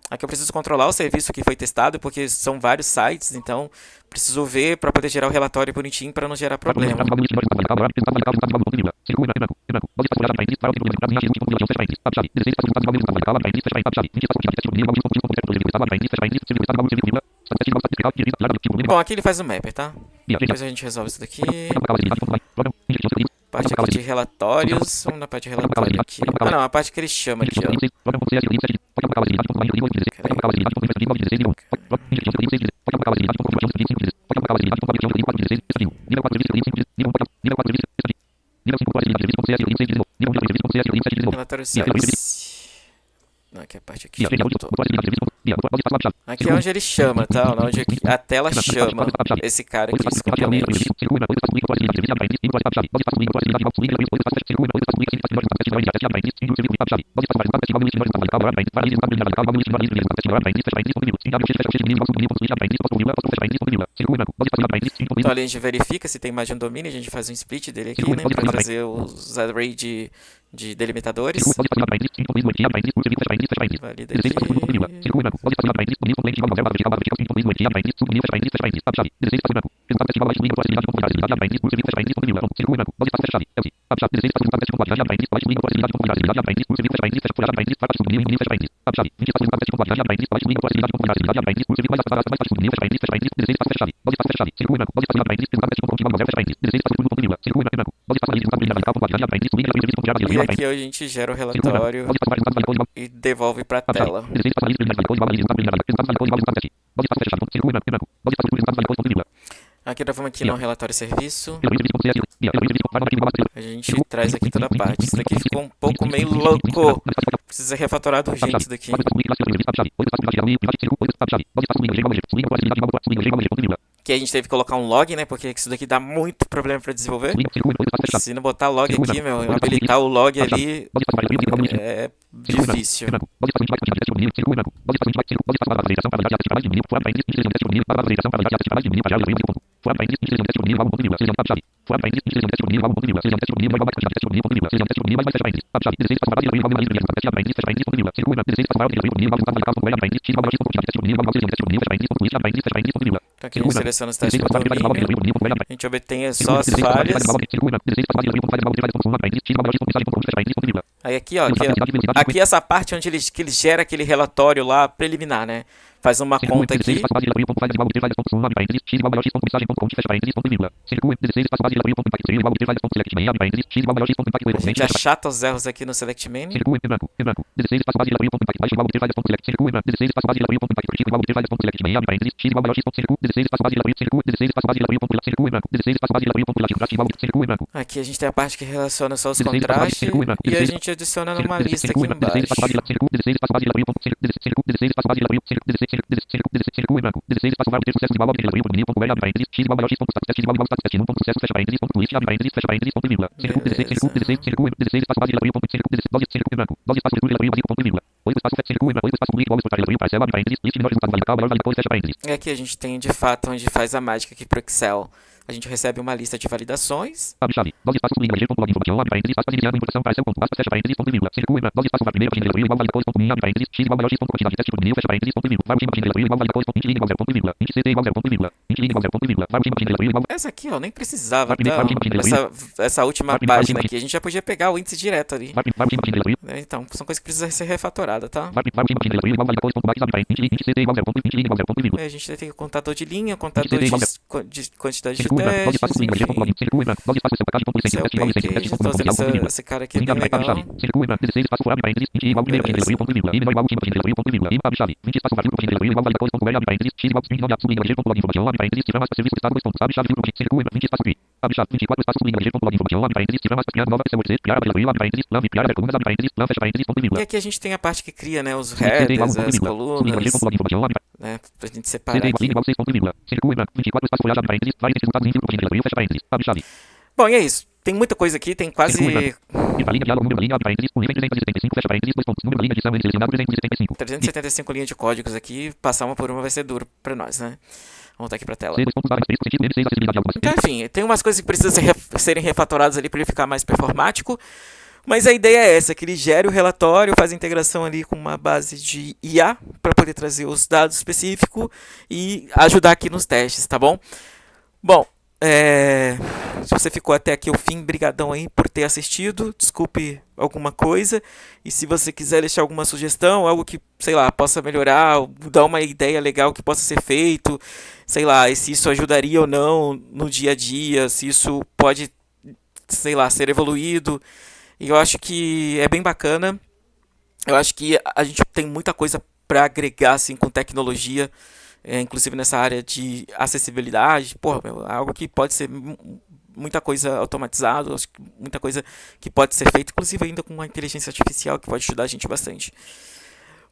Aqui eu preciso controlar o serviço que foi testado, porque são vários sites, então preciso ver para poder gerar o relatório bonitinho para não gerar problema. Bom, aqui ele faz o mapper, tá? Depois a gente resolve isso daqui. Parte aqui de relatórios. Vamos na parte de relatório aqui. Ah, não, a parte que ele chama aqui, ó. Relatório service. Não, aqui é a parte aqui. Aqui é onde ele chama, tá? Onde a tela chama esse cara aqui, esse componente. Então ali a gente verifica se tem mais de um domínio, a gente faz um split dele aqui, né? Pra fazer os array de de delimitadores. Valida aqui. E aqui a gente gera o relatório e devolve para a tela. Aqui nós vamos aqui no relatório serviço. A gente traz aqui toda a parte. Isso daqui ficou um pouco meio louco. Precisa refatorar urgente isso daqui. Que a gente teve que colocar um log, né? Porque isso daqui dá muito problema para desenvolver. Se não botar log aqui, meu, habilitar o log ali é difícil. Então aqui a gente seleciona os testes por domínio, a gente obtém só as falhas. Aí aqui, ó, aqui essa parte onde que ele gera aquele relatório lá preliminar, né? Faz uma conta aqui. A gente achata os erros aqui no select main. Aqui a gente tem a parte que relaciona só os contrastes e a gente adiciona numa lista aqui embaixo. E aqui a gente tem de fato onde faz a mágica aqui pro Excel. A gente recebe uma lista de validações. Essa aqui, ó, nem precisava. Essa última página aqui, a gente já podia pegar o índice direto ali. Então, são coisas que precisam ser refatoradas, tá? A gente tem o contador de linha, contador de quantidade de testes, enfim. Esse é o package, estou usando esse cara aqui, bem legal. E aqui a gente tem a parte que cria, né, os headers, as colunas, né, pra gente separar aqui. Bom, e é isso. Tem muita coisa aqui, tem quase 375 linhas de códigos aqui. Passar uma por uma vai ser duro pra nós, né? Vamos voltar aqui pra tela. Então, enfim, tem umas coisas que precisam serem refatoradas ali para ele ficar mais performático. Mas a ideia é essa, que ele gere o relatório, faz a integração ali com uma base de IA para poder trazer os dados específicos e ajudar aqui nos testes, tá bom? Bom, se você ficou até aqui o fim, brigadão aí por ter assistido, desculpe alguma coisa, e se você quiser deixar alguma sugestão, algo que, sei lá, possa melhorar, dar uma ideia legal que possa ser feito, sei lá, e se isso ajudaria ou não no dia a dia, se isso pode, sei lá, ser evoluído. E eu acho que é bem bacana. Eu acho que a gente tem muita coisa para agregar assim, com tecnologia, inclusive nessa área de acessibilidade. Porra, algo que pode ser muita coisa automatizada, muita coisa que pode ser feita, inclusive ainda com uma inteligência artificial que pode ajudar a gente bastante.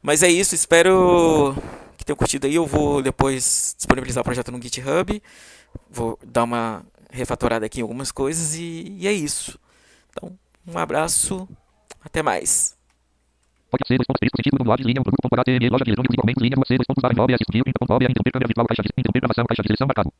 Mas é isso, espero que tenham curtido aí. Eu vou depois disponibilizar o projeto no GitHub. Vou dar uma refatorada aqui em algumas coisas e é isso. Então, um abraço, até mais. Pode ser 2.3 sentido no linha, produto.html, loja de eletrônicos e comentos, linha 2C, 2.9, assistir, intercâmbio virtual, intercâmbio virtual, caixa de interpretação, caixa de seleção marcado.